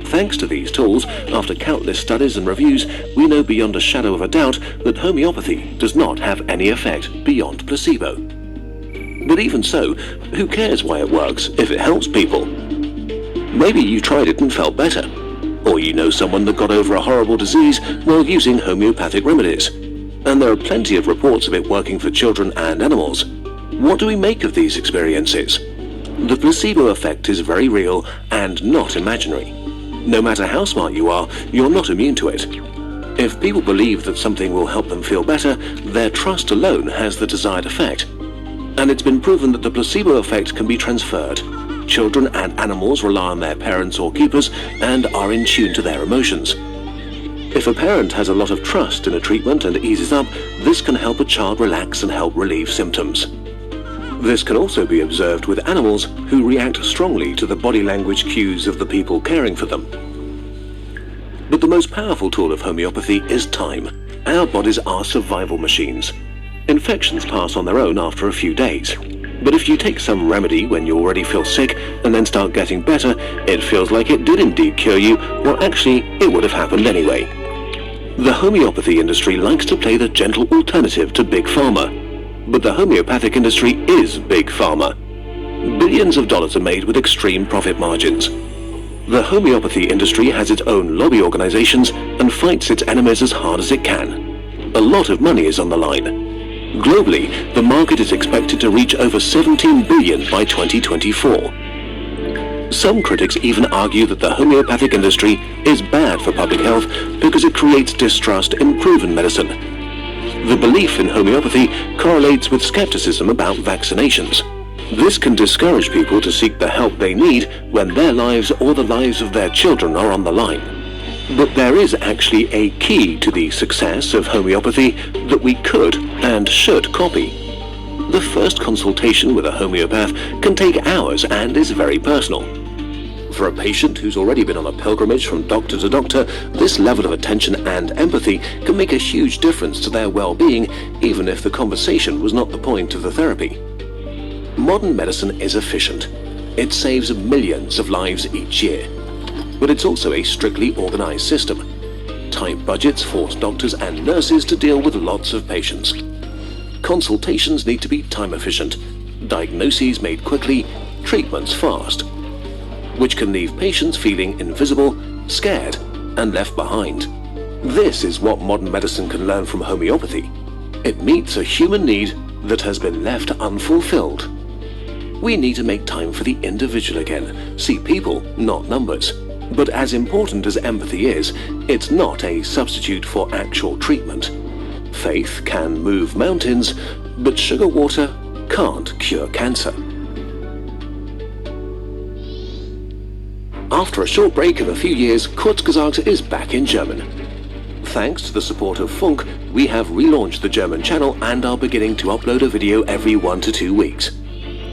Thanks to these tools, after countless studies and reviews, we know beyond a shadow of a doubt that homeopathy does not have any effect beyond placebo. But even so, who cares why it works if it helps people? Maybe you tried it and felt better. Or you know someone that got over a horrible disease while using homeopathic remedies. And there are plenty of reports of it working for children and animals. What do we make of these experiences? The placebo effect is very real and not imaginary. No matter how smart you are, you're not immune to it. If people believe that something will help them feel better, their trust alone has the desired effect. And it's been proven that the placebo effect can be transferred. Children and animals rely on their parents or keepers and are in tune to their emotions. If a parent has a lot of trust in a treatment and eases up, this can help a child relax and help relieve symptoms. This can also be observed with animals who react strongly to the body language cues of the people caring for them. But the most powerful tool of homeopathy is time. Our bodies are survival machines. Infections pass on their own after a few days. But if you take some remedy when you already feel sick and then start getting better, it feels like it did indeed cure you, or actually it would have happened anyway. The homeopathy industry likes to play the gentle alternative to Big Pharma. But the homeopathic industry is Big Pharma. Billions of dollars are made with extreme profit margins. The homeopathy industry has its own lobby organizations and fights its enemies as hard as it can. A lot of money is on the line. Globally, the market is expected to reach over $17 billion by 2024. Some critics even argue that the homeopathic industry is bad for public health because it creates distrust in proven medicine. The belief in homeopathy correlates with skepticism about vaccinations. This can discourage people to seek the help they need when their lives or the lives of their children are on the line. But there is actually a key to the success of homeopathy that we could and should copy. The first consultation with a homeopath can take hours and is very personal. For a patient who's already been on a pilgrimage from doctor to doctor, this level of attention and empathy can make a huge difference to their well-being, even if the conversation was not the point of the therapy. Modern medicine is efficient. It saves millions of lives each year. But it's also a strictly organized system. Tight budgets force doctors and nurses to deal with lots of patients. Consultations need to be time efficient, diagnoses made quickly, treatments fast, which can leave patients feeling invisible, scared, and left behind. This is what modern medicine can learn from homeopathy. It meets a human need that has been left unfulfilled. We need to make time for the individual again, see people, not numbers. But as important as empathy is, it's not a substitute for actual treatment. Faith can move mountains, but sugar water can't cure cancer. After a short break of a few years, Kurzgesagt is back in German. Thanks to the support of Funk, we have relaunched the German channel and are beginning to upload a video every 1 to 2 weeks.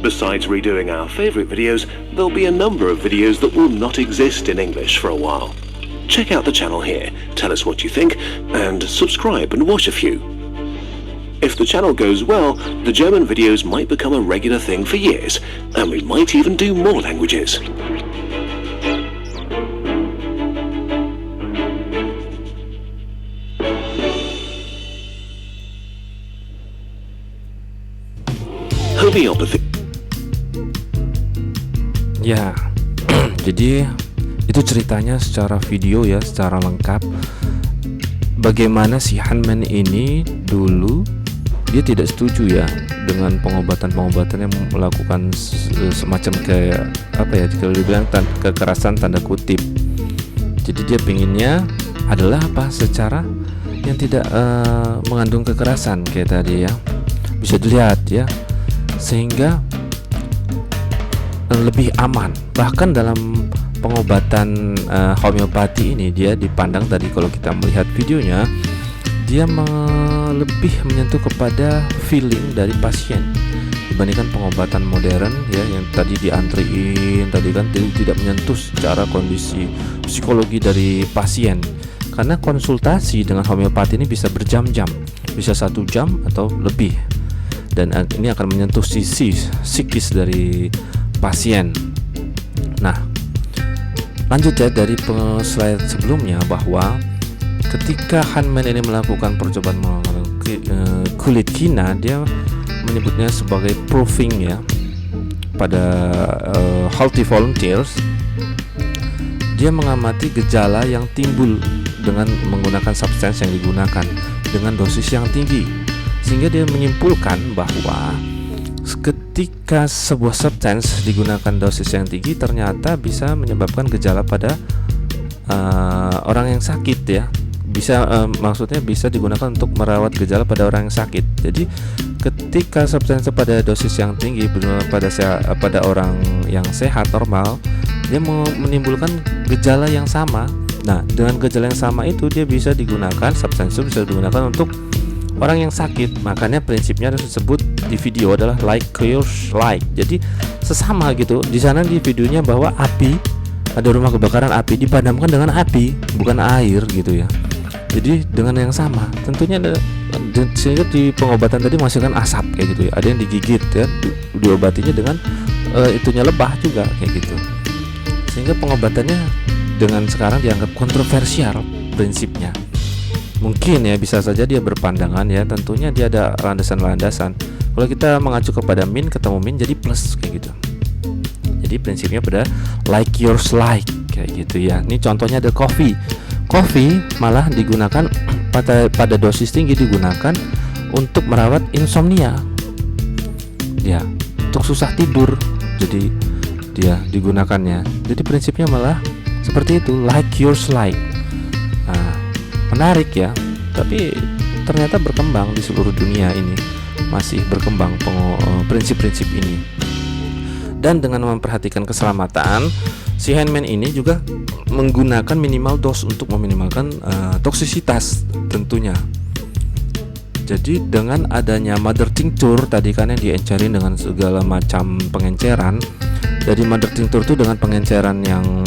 Besides redoing our favorite videos, there'll be a number of videos that will not exist in English for a while. Check out the channel here, tell us what you think, and subscribe and watch a few. If the channel goes well, the German videos might become a regular thing for years, and we might even do more languages. Homeopathy. Ya, jadi itu ceritanya secara video ya, secara lengkap. Bagaimana si Hahnemann ini dulu dia tidak setuju ya dengan pengobatan-pengobatan yang melakukan semacam kayak apa ya, kalau dibilang kekerasan tanda kutip. Jadi dia pinginnya adalah apa, secara yang tidak mengandung kekerasan kayak tadi ya, bisa dilihat ya, sehingga lebih aman. Bahkan dalam pengobatan homeopati ini dia dipandang tadi kalau kita melihat videonya, dia lebih menyentuh kepada feeling dari pasien dibandingkan pengobatan modern ya, yang tadi diantriin tadi kan, tidak menyentuh secara kondisi psikologi dari pasien. Karena konsultasi dengan homeopati ini bisa berjam-jam, bisa 1 jam atau lebih, dan ini akan menyentuh sisi psikis dari pasien. Nah, lanjut ya dari slide sebelumnya, bahwa ketika Hahnemann ini melakukan percobaan kulit kina, dia menyebutnya sebagai proving ya pada healthy volunteers. Dia mengamati gejala yang timbul dengan menggunakan substance yang digunakan dengan dosis yang tinggi, sehingga dia menyimpulkan bahwa ketika sebuah substance digunakan dosis yang tinggi ternyata bisa menyebabkan gejala pada orang yang sakit ya. Maksudnya bisa digunakan untuk merawat gejala pada orang yang sakit. Jadi ketika substansi pada dosis yang tinggi pada orang yang sehat normal, dia menimbulkan gejala yang sama. Nah, dengan gejala yang sama itu dia bisa digunakan, substansi itu bisa digunakan untuk orang yang sakit. Makanya prinsipnya disebut di video adalah like cures like. Jadi sesama gitu. Di sana di videonya bahwa api, ada rumah kebakaran, api dipadamkan dengan api, bukan air gitu ya. Jadi dengan yang sama, tentunya sehingga di pengobatan tadi menghasilkan asap kayak gitu ya. Ada yang digigit ya, diobatinya dengan itunya lebah juga kayak gitu. Sehingga pengobatannya dengan sekarang dianggap kontroversial prinsipnya. Mungkin ya bisa saja dia berpandangan ya, tentunya dia ada landasan-landasan. Kalau kita mengacu kepada min ketemu min jadi plus kayak gitu. Jadi prinsipnya pada like yours like kayak gitu ya. Ini contohnya ada coffee malah digunakan pada dosis tinggi, digunakan untuk merawat insomnia ya, untuk susah tidur. Jadi dia digunakannya. Jadi prinsipnya malah seperti itu, like yours like. Nah, menarik ya. Tapi ternyata berkembang di seluruh dunia ini, masih berkembang prinsip-prinsip ini. Dan dengan memperhatikan keselamatan, si Hahnemann ini juga menggunakan minimal dose untuk meminimalkan toksisitas tentunya. Jadi dengan adanya mother tincture tadi kan yang diencerin dengan segala macam pengenceran. Jadi mother tincture itu dengan pengenceran yang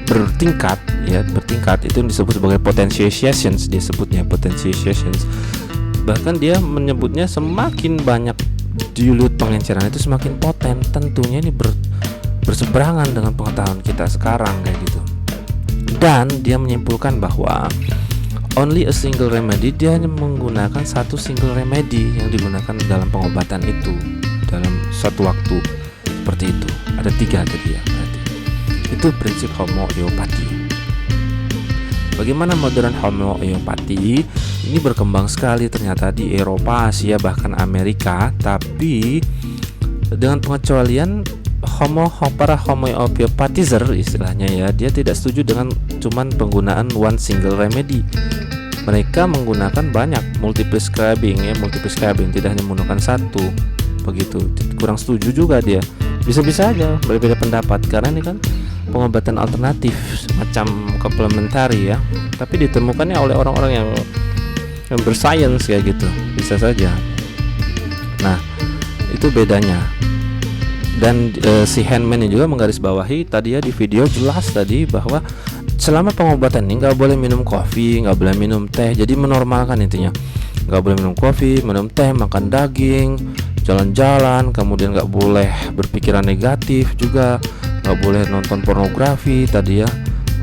bertingkat itu disebut sebagai potentiations, dia sebutnya potentiations. Bahkan dia menyebutnya semakin banyak dilute pengenceran itu semakin poten. Tentunya ini berseberangan dengan pengetahuan kita sekarang kayak gitu. Dan dia menyimpulkan bahwa only a single remedy, dia hanya menggunakan satu single remedy yang digunakan dalam pengobatan itu dalam suatu waktu seperti itu. Ada 3 tadi ya, berarti itu prinsip homeopati. Bagaimana modern homeopati? Ini berkembang sekali ternyata di Eropa, Asia, bahkan Amerika. Tapi dengan pengecualian para homeopatizer istilahnya ya, dia tidak setuju dengan cuman penggunaan one single remedy. Mereka menggunakan banyak multi prescribing, tidak hanya menggunakan satu. Begitu, kurang setuju juga dia. Bisa-bisa aja berbeda pendapat karena ini kan pengobatan alternatif semacam komplementari ya, tapi ditemukannya oleh orang-orang yang bersains kayak gitu, bisa saja. Nah, itu bedanya. Dan si Hahnemann juga menggarisbawahi tadi ya di video jelas tadi bahwa selama pengobatan ini nggak boleh minum kopi, nggak boleh minum teh. Jadi menormalkan intinya, nggak boleh minum kopi, minum teh, makan daging, jalan-jalan, kemudian nggak boleh berpikiran negatif juga, nggak boleh nonton pornografi tadi ya,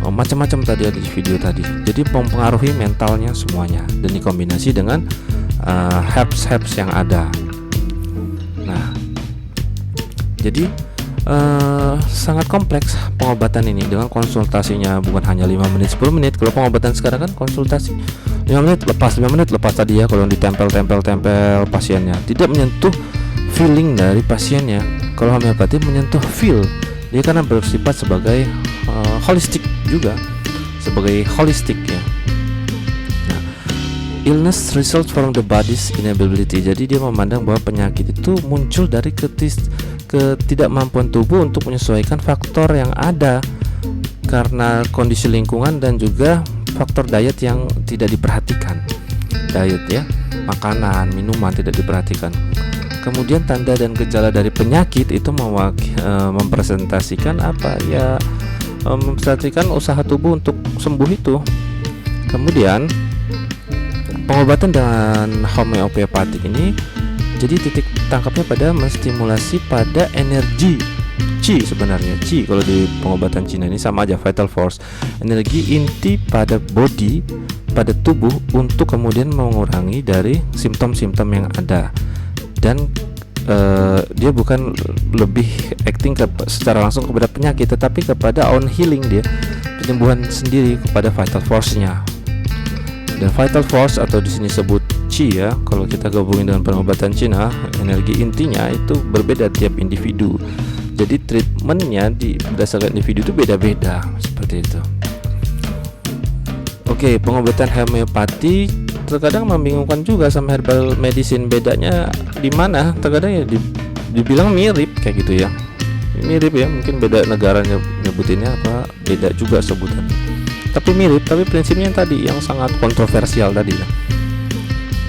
macam-macam tadi ya di video tadi. Jadi mempengaruhi mentalnya semuanya, dan dikombinasi dengan herbs yang ada. Nah, jadi sangat kompleks pengobatan ini dengan konsultasinya bukan hanya 5 menit 10 menit. Kalau pengobatan sekarang kan konsultasi 5 menit lepas tadi ya, kalau ditempel pasiennya, tidak menyentuh feeling dari pasiennya. Kalau homeopati menyentuh feel, dia karena bersifat sebagai holistik juga, sebagai holistik ya. Nah, illness results from the body's inability. Jadi dia memandang bahwa penyakit itu muncul dari ketidakmampuan tubuh untuk menyesuaikan faktor yang ada karena kondisi lingkungan dan juga faktor diet yang tidak diperhatikan. Diet ya, makanan, minuman tidak diperhatikan. Kemudian tanda dan gejala dari penyakit itu mempresentasikan apa ya, mempresentasikan usaha tubuh untuk sembuh itu. Kemudian pengobatan dengan homeopatik ini jadi titik tangkapnya pada menstimulasi pada energi Qi. Sebenarnya Qi kalau di pengobatan Cina ini sama aja, vital force, energi inti pada body, pada tubuh, untuk kemudian mengurangi dari simptom-simptom yang ada. Dan dia bukan lebih acting secara langsung kepada penyakit, tetapi kepada own healing, dia penyembuhan sendiri kepada vital force-nya. Dan vital force atau di sini sebut Qi ya, kalau kita gabungin dengan pengobatan Cina, energi intinya itu berbeda tiap individu. Jadi treatmentnya berdasarkan individu itu beda-beda, seperti itu. Oke, pengobatan homeopati terkadang membingungkan juga sama herbal medicine. Bedanya di mana? Terkadang ya dibilang mirip kayak gitu ya. Mirip ya, mungkin beda negara nyebutinnya apa, beda juga sebutannya. Tapi mirip, tapi prinsipnya yang tadi yang sangat kontroversial tadi ya.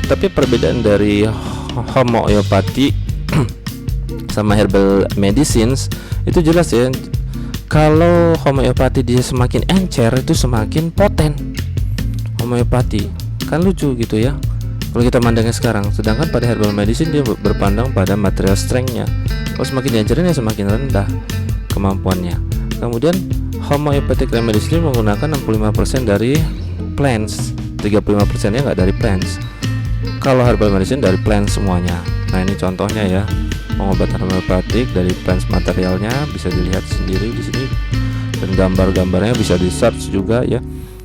Tapi perbedaan dari homeopati sama herbal medicines itu jelas ya. Kalau homeopati dia semakin encer, itu semakin poten. Homeopati kan lucu gitu ya kalau kita mandangnya sekarang, sedangkan pada herbal medicine dia berpandang pada material strength-nya. Kalau semakin diancerin ya semakin rendah kemampuannya. Kemudian homeopathic remedies ini menggunakan 65% dari plants, 35% nya nggak dari plants. Kalau herbal medicine dari plants semuanya. Nah ini contohnya ya, pengobatan homeopatik dari plants, materialnya bisa dilihat sendiri di sini, dan gambar-gambarnya bisa di search juga ya.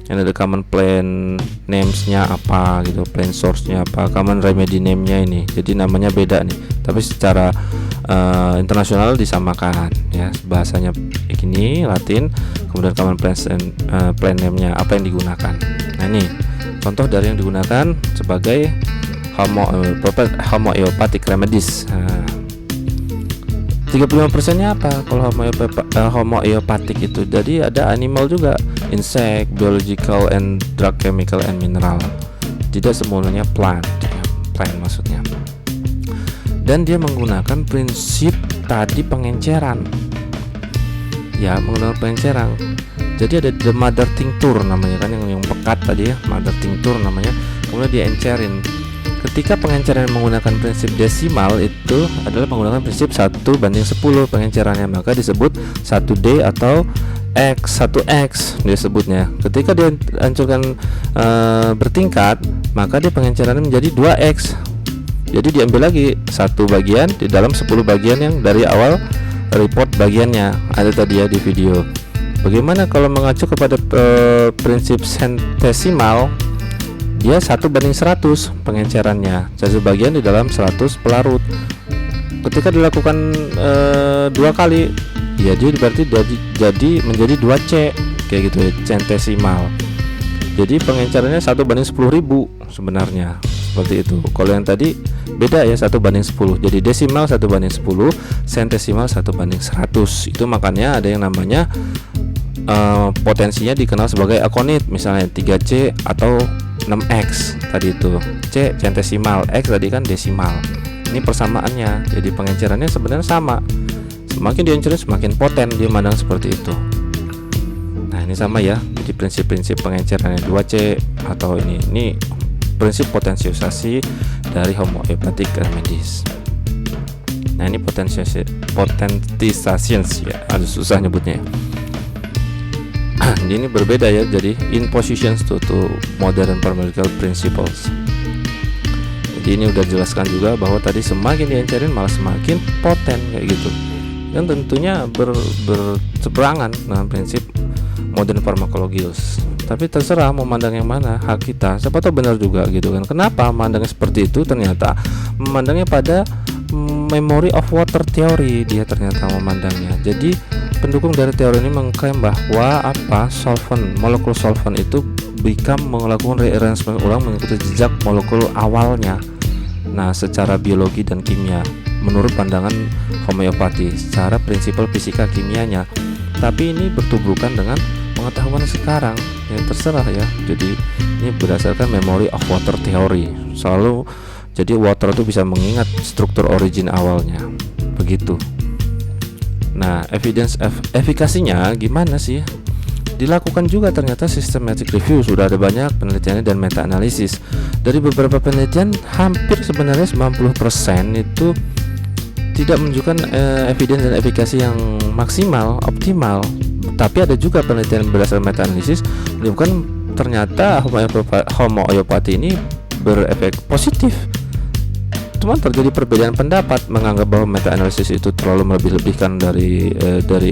Yang ada common plant names-nya apa gitu, plant source-nya apa, common remedy name-nya ini. Jadi namanya beda nih, tapi secara internasional disamakan ya, bahasanya begini Latin, kemudian common plant name-nya apa yang digunakan. Nah ini contoh dari yang digunakan sebagai homeopathic remedies. 35%-nya apa kalau homeopathic itu? Jadi ada animal juga, insect, biological and drug, chemical and mineral. Tidak semuanya plant maksudnya. Dan dia menggunakan prinsip tadi pengenceran. Ya, menggunakan pengenceran. Jadi ada the mother tincture namanya kan, yang pekat tadi ya, mother tincture namanya. Kemudian dia encerin. Ketika pengenceran menggunakan prinsip desimal itu adalah menggunakan prinsip 1/10 pengencerannya, maka disebut 1D atau X1X dia sebutnya. Ketika dia hancurkan bertingkat, maka dia pengencerannya menjadi 2X. Jadi diambil lagi satu bagian di dalam 10 bagian yang dari awal report bagiannya ada tadi ya di video. Bagaimana kalau mengacu kepada prinsip centesimal? Dia 1/100 pengencerannya, satu bagian di dalam 100 pelarut. Ketika dilakukan 2 kali, ya dia berarti jadi menjadi 2C kayak gitu ya, centesimal. Jadi pengencerannya 1/10.000 sebenarnya, seperti itu. Kalau yang tadi beda ya, 1/10. Jadi desimal 1/10, centesimal 1/100. Itu makanya ada yang namanya potensinya dikenal sebagai akonit, misalnya 3C atau 6X tadi itu. C centesimal, X tadi kan desimal. Ini persamaannya. Jadi pengencerannya sebenarnya sama. Semakin dihancurin semakin poten dia mandang seperti itu. Nah, ini sama ya. Jadi prinsip-prinsip pengencerannya 2C atau ini prinsip potensiasi dari homeopathic remedies. Nah, ini potentizations ya. Ada susah nyebutnya. Ini berbeda ya, jadi in positions to modern pharmaceutical principles. Jadi ini udah jelaskan juga bahwa tadi semakin dihancurin malah semakin poten kayak gitu. Dan tentunya berseberangan dengan prinsip modern pharmacologies. Tapi terserah mau mandang yang mana, hak kita. Siapa tahu benar juga gitu kan. Kenapa memandangnya seperti itu? Ternyata memandangnya pada memory of water theory, dia ternyata memandangnya. Jadi pendukung dari teori ini mengklaim bahwa molekul solvent itu melakukan rearrangement ulang mengikuti jejak molekul awalnya. Nah, secara biologi dan kimia. menurut pandangan homeopati secara prinsipal fisika kimianya. Tapi ini bertuburkan dengan pengetahuan sekarang, ya terserah ya. Jadi ini berdasarkan memory of water theory. Selalu jadi water itu bisa mengingat struktur origin awalnya, begitu. Nah, evidence efikasinya gimana sih? Dilakukan juga ternyata systematic review, sudah ada banyak penelitiannya dan meta analisis. Dari beberapa penelitian hampir sebenarnya 90% itu tidak menunjukkan evidence dan efikasi yang maksimal, optimal. Tapi ada juga penelitian berdasarkan meta analisis menunjukkan ternyata homeopati ini berefek positif. Cuman terjadi perbedaan pendapat menganggap bahwa meta analisis itu terlalu melebih-lebihkan dari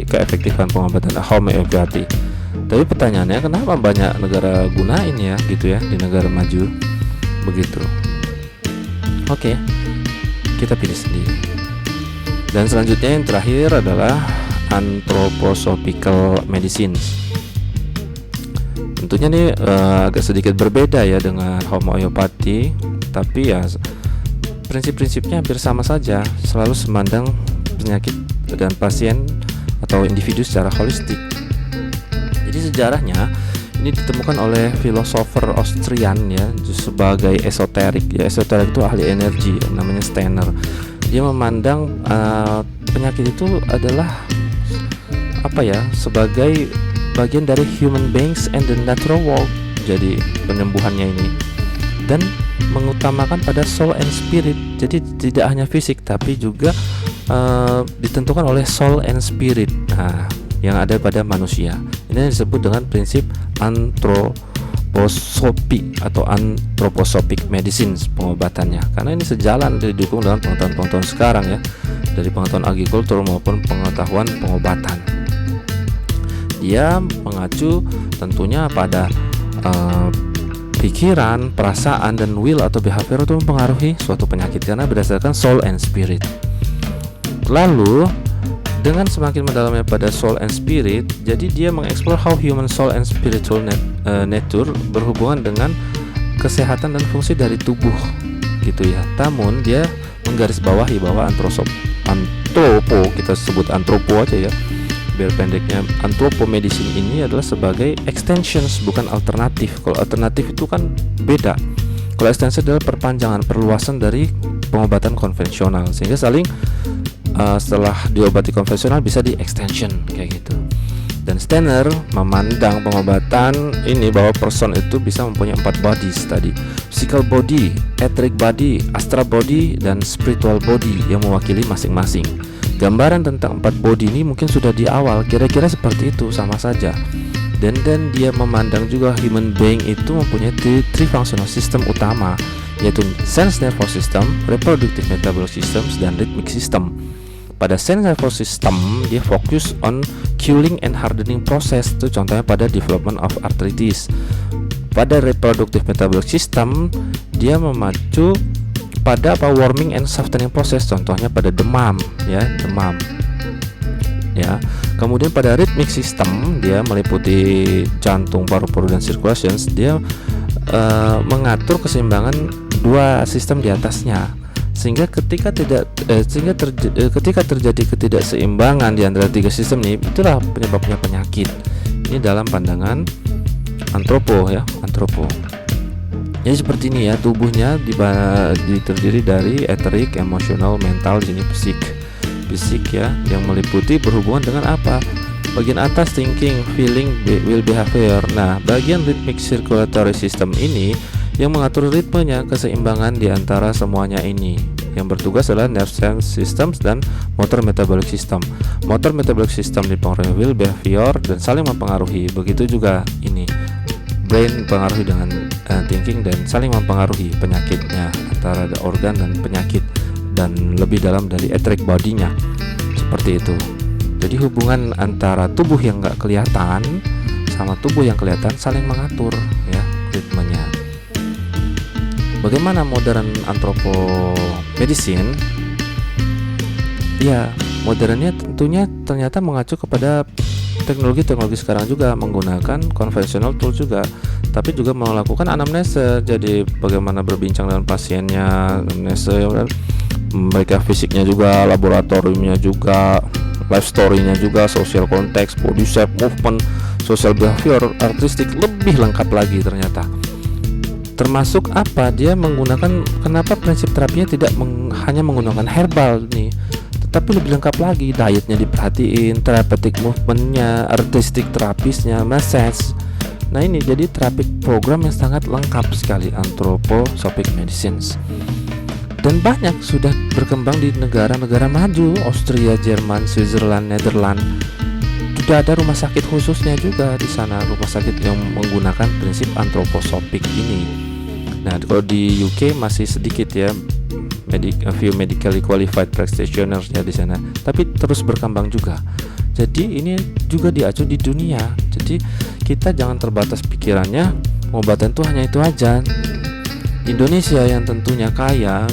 keefektifan pengobatan homeopati. Tapi pertanyaannya, kenapa banyak negara gunain ya gitu ya di negara maju begitu. Oke, kita pilih sendiri. Dan selanjutnya yang terakhir adalah anthroposophical medicine. Tentunya nih agak sedikit berbeda ya dengan homeopati, tapi ya prinsip-prinsipnya hampir sama saja, selalu memandang penyakit dan pasien atau individu secara holistik. Jadi sejarahnya ini ditemukan oleh filosofer Austrian ya sebagai esoterik. Ya, esoterik itu ahli energi, namanya Steiner. Dia memandang penyakit itu adalah sebagai bagian dari human beings and the natural world. Jadi penyembuhannya ini dan mengutamakan pada soul and spirit. Jadi tidak hanya fisik tapi juga ditentukan oleh soul and spirit. Nah, yang ada pada manusia. Ini disebut dengan prinsip anthroposophie atau anthroposophic medicine pengobatannya. Karena ini sejalan didukung dengan pengetahuan-pengetahuan sekarang ya, dari pengetahuan agrikultur maupun pengetahuan pengobatan. Dia mengacu tentunya pada pikiran, perasaan, dan will atau behavior itu mempengaruhi suatu penyakit karena berdasarkan soul and spirit. Lalu dengan semakin mendalamnya pada soul and spirit, jadi dia mengeksplor how human soul and spiritual nature berhubungan dengan kesehatan dan fungsi dari tubuh gitu ya. Namun dia menggarisbawahi bahwa antropo, kita sebut antropo aja ya biar pendeknya, anthropomedicine ini adalah sebagai extensions bukan alternatif. Kalau alternatif itu kan beda. Kalau extension adalah perpanjangan, perluasan dari pengobatan konvensional sehingga saling setelah diobati konvensional bisa di extension kayak gitu. Dan Steiner memandang pengobatan ini bahwa person itu bisa mempunyai 4 bodies tadi: physical body, etheric body, astral body, dan spiritual body yang mewakili masing-masing. Gambaran tentang 4 body ini mungkin sudah di awal kira-kira seperti itu, sama saja. Dan dia memandang juga human being itu mempunyai 3 functional system utama, yaitu sense nervous system, reproductive metabolic systems, dan rhythmic system. Pada sense nervous system dia fokus on cooling and hardening process, itu contohnya pada development of arthritis. Pada reproductive metabolic system dia memacu pada warming and softening process, contohnya pada demam ya. Kemudian pada rhythmic system dia meliputi jantung, paru-paru, dan circulations. Dia mengatur keseimbangan 2 sistem di atasnya. Sehingga ketika terjadi ketidakseimbangan di antara 3 sistem ini, itulah penyebabnya penyakit. Ini dalam pandangan antropo ya, antropo. Jadi seperti ini ya, tubuhnya terdiri dari etheric, emotional, mental, di sini fisik ya, yang meliputi berhubungan dengan apa? Bagian atas thinking, feeling, will, behavior. Nah, bagian rhythmic circulatory system ini yang mengatur ritmenya, keseimbangan di antara semuanya ini. Yang bertugas adalah nerve systems dan motor metabolic system. Motor metabolic system dipengaruhi will, behavior, dan saling mempengaruhi. Begitu juga ini, brain mempengaruhi dengan thinking dan saling mempengaruhi penyakitnya antara organ dan penyakit, dan lebih dalam dari etheric body-nya. Seperti itu. Jadi hubungan antara tubuh yang nggak kelihatan sama tubuh yang kelihatan saling mengatur ya ritmenya. Bagaimana modern anthropomedicine? Ya, modernnya tentunya ternyata mengacu kepada teknologi sekarang juga, menggunakan konvensional tool juga, tapi juga melakukan anamnese. Jadi bagaimana berbincang dengan pasiennya, anamnese, mereka fisiknya juga, laboratoriumnya juga, life story-nya juga, social context, body shape, movement, social behavior, artistik, lebih lengkap lagi ternyata. Termasuk apa, dia menggunakan, kenapa prinsip terapinya tidak hanya menggunakan herbal nih, tetapi lebih lengkap lagi, dietnya diperhatiin, therapeutic movementnya, artistik terapisnya, massage. Nah ini jadi terapi program yang sangat lengkap sekali, anthroposophic medicines. Dan banyak sudah berkembang di negara-negara maju, Austria, Jerman, Switzerland, Netherlands. Sudah ada rumah sakit khususnya juga di sana, rumah sakit yang menggunakan prinsip anthroposophic ini. Nah, kalau di UK masih sedikit ya, few medically qualified practitioners ya di sana, tapi terus berkembang juga. Jadi ini juga diacu di dunia. Jadi kita jangan terbatas pikirannya pengobatan itu hanya itu aja. Indonesia yang tentunya kaya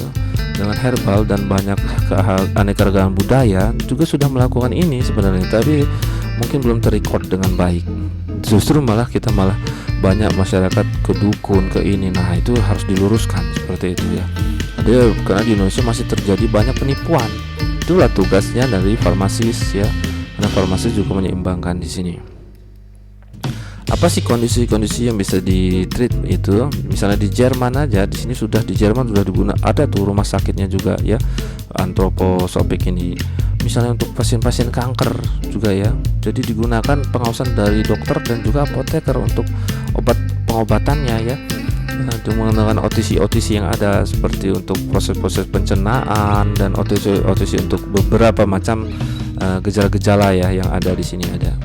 dengan herbal dan banyak keanekaragaman budaya juga sudah melakukan ini sebenarnya, tapi mungkin belum terrecord dengan baik. Justru kita malah banyak masyarakat ke dukun, ke ini. Nah itu harus diluruskan seperti itu ya. Karena di Indonesia masih terjadi banyak penipuan. Itulah tugasnya dari farmasis ya, karena farmasis juga menyeimbangkan di sini. Apa sih kondisi-kondisi yang bisa di-treat itu? Misalnya di Jerman aja, di sini di Jerman sudah ada tuh rumah sakitnya juga ya, anthroposophic ini. Misalnya untuk pasien-pasien kanker juga ya. Jadi digunakan pengawasan dari dokter dan juga apoteker untuk pengobatannya ya. Menggunakan OTC yang ada, seperti untuk proses-proses pencernaan dan OTC untuk beberapa macam gejala-gejala ya yang ada di sini ada.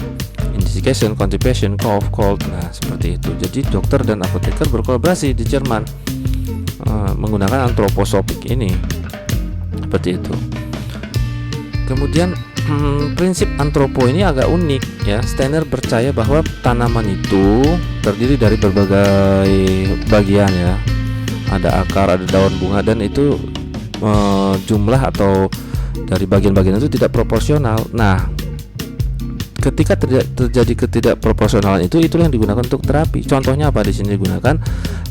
Indication, constipation, cough, cold. Nah, seperti itu. Jadi dokter dan apoteker berkolaborasi di Jerman menggunakan anthroposophic ini. Seperti itu. Kemudian prinsip antropo ini agak unik ya. Steiner percaya bahwa tanaman itu terdiri dari berbagai bagian ya. Ada akar, ada daun, bunga, dan itu jumlah atau dari bagian-bagian itu tidak proporsional. Nah, ketika terjadi ketidakproporsionalan itulah yang digunakan untuk terapi. Contohnya apa di sini digunakan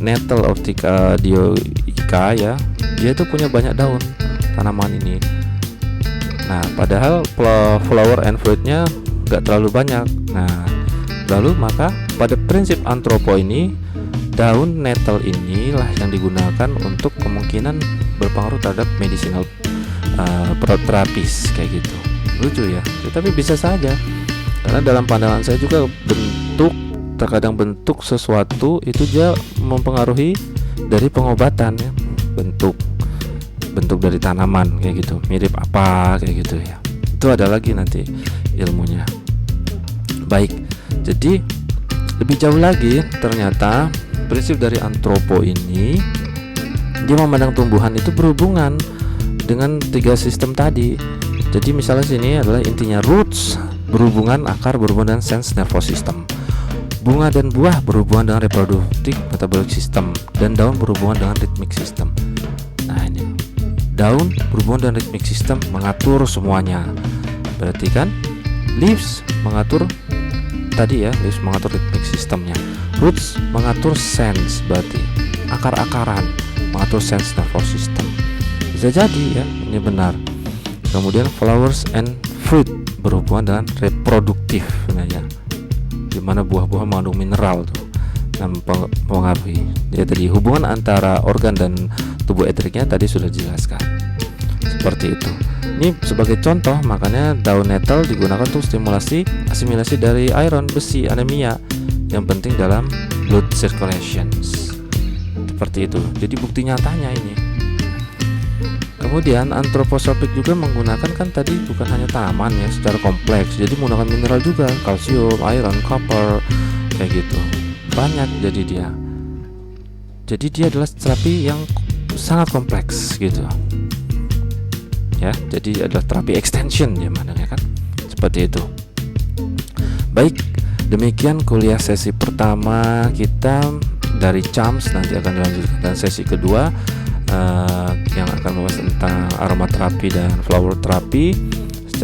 Nettle Orchica dioica ya. Dia itu punya banyak daun tanaman ini. Nah, padahal flower and fruitnya nggak terlalu banyak. Nah, lalu maka pada prinsip antropo ini, daun nettle inilah yang digunakan untuk kemungkinan berpengaruh terhadap medicinal terapis kayak gitu. Lucu ya, tapi bisa saja. Karena dalam pandangan saya juga terkadang bentuk sesuatu itu dia mempengaruhi dari pengobatan ya. Bentuk dari tanaman kayak gitu, mirip apa kayak gitu ya. Itu ada lagi nanti ilmunya. Baik, jadi lebih jauh lagi ternyata prinsip dari antropo ini dia memandang tumbuhan itu berhubungan dengan 3 sistem tadi. Jadi misalnya sini adalah intinya roots berhubungan, akar berhubungan dengan sense nervous system, bunga dan buah berhubungan dengan reproductive metabolic system, dan daun berhubungan dengan rhythmic system. Nah ini daun berhubungan dengan rhythmic system, mengatur semuanya. Berarti kan leaves mengatur tadi ya, leaves mengatur rhythmic systemnya. Roots mengatur sense, berarti akar-akaran mengatur sense nervous system. Bisa jadi ya, ini benar. Kemudian flowers and fruit berhubungan dengan reproduktif ya, dimana buah-buah mengandung mineral tuh dan mempengaruhi. Jadi hubungan antara organ dan tubuh eteriknya tadi sudah dijelaskan. Seperti itu. Ini sebagai contoh, makanya daun nettle digunakan untuk stimulasi asimilasi dari iron, besi, anemia yang penting dalam blood circulations. Seperti itu. Jadi bukti nyatanya ini. Kemudian anthroposophic juga menggunakan kan tadi bukan hanya tanaman ya secara kompleks. Jadi menggunakan mineral juga, kalsium, iron, copper kayak gitu. Banyak jadi dia. Jadi dia adalah terapi yang sangat kompleks gitu ya. Jadi adalah terapi extension ya mandangnya kan, seperti itu. Baik, demikian kuliah sesi pertama kita dari CHAMS. Nanti akan dilanjutkan dan sesi kedua yang akan membahas tentang aromaterapi dan flower terapi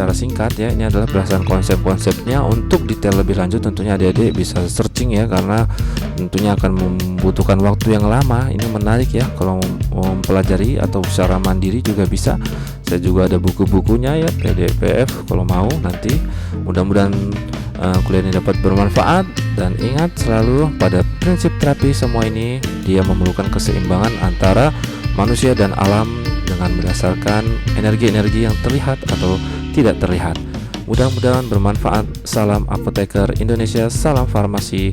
secara singkat ya. Ini adalah berdasarkan konsep-konsepnya. Untuk detail lebih lanjut tentunya adik-adik bisa searching ya, karena tentunya akan membutuhkan waktu yang lama. Ini menarik ya, kalau mau mempelajari atau secara mandiri juga bisa. Saya juga ada buku-bukunya ya, PDF kalau mau nanti. Mudah-mudahan kuliah ini dapat bermanfaat, dan ingat selalu pada prinsip terapi semua ini dia memerlukan keseimbangan antara manusia dan alam dengan berdasarkan energi-energi yang terlihat atau tidak terlihat. Mudah-mudahan bermanfaat. Salam apoteker Indonesia, salam farmasi.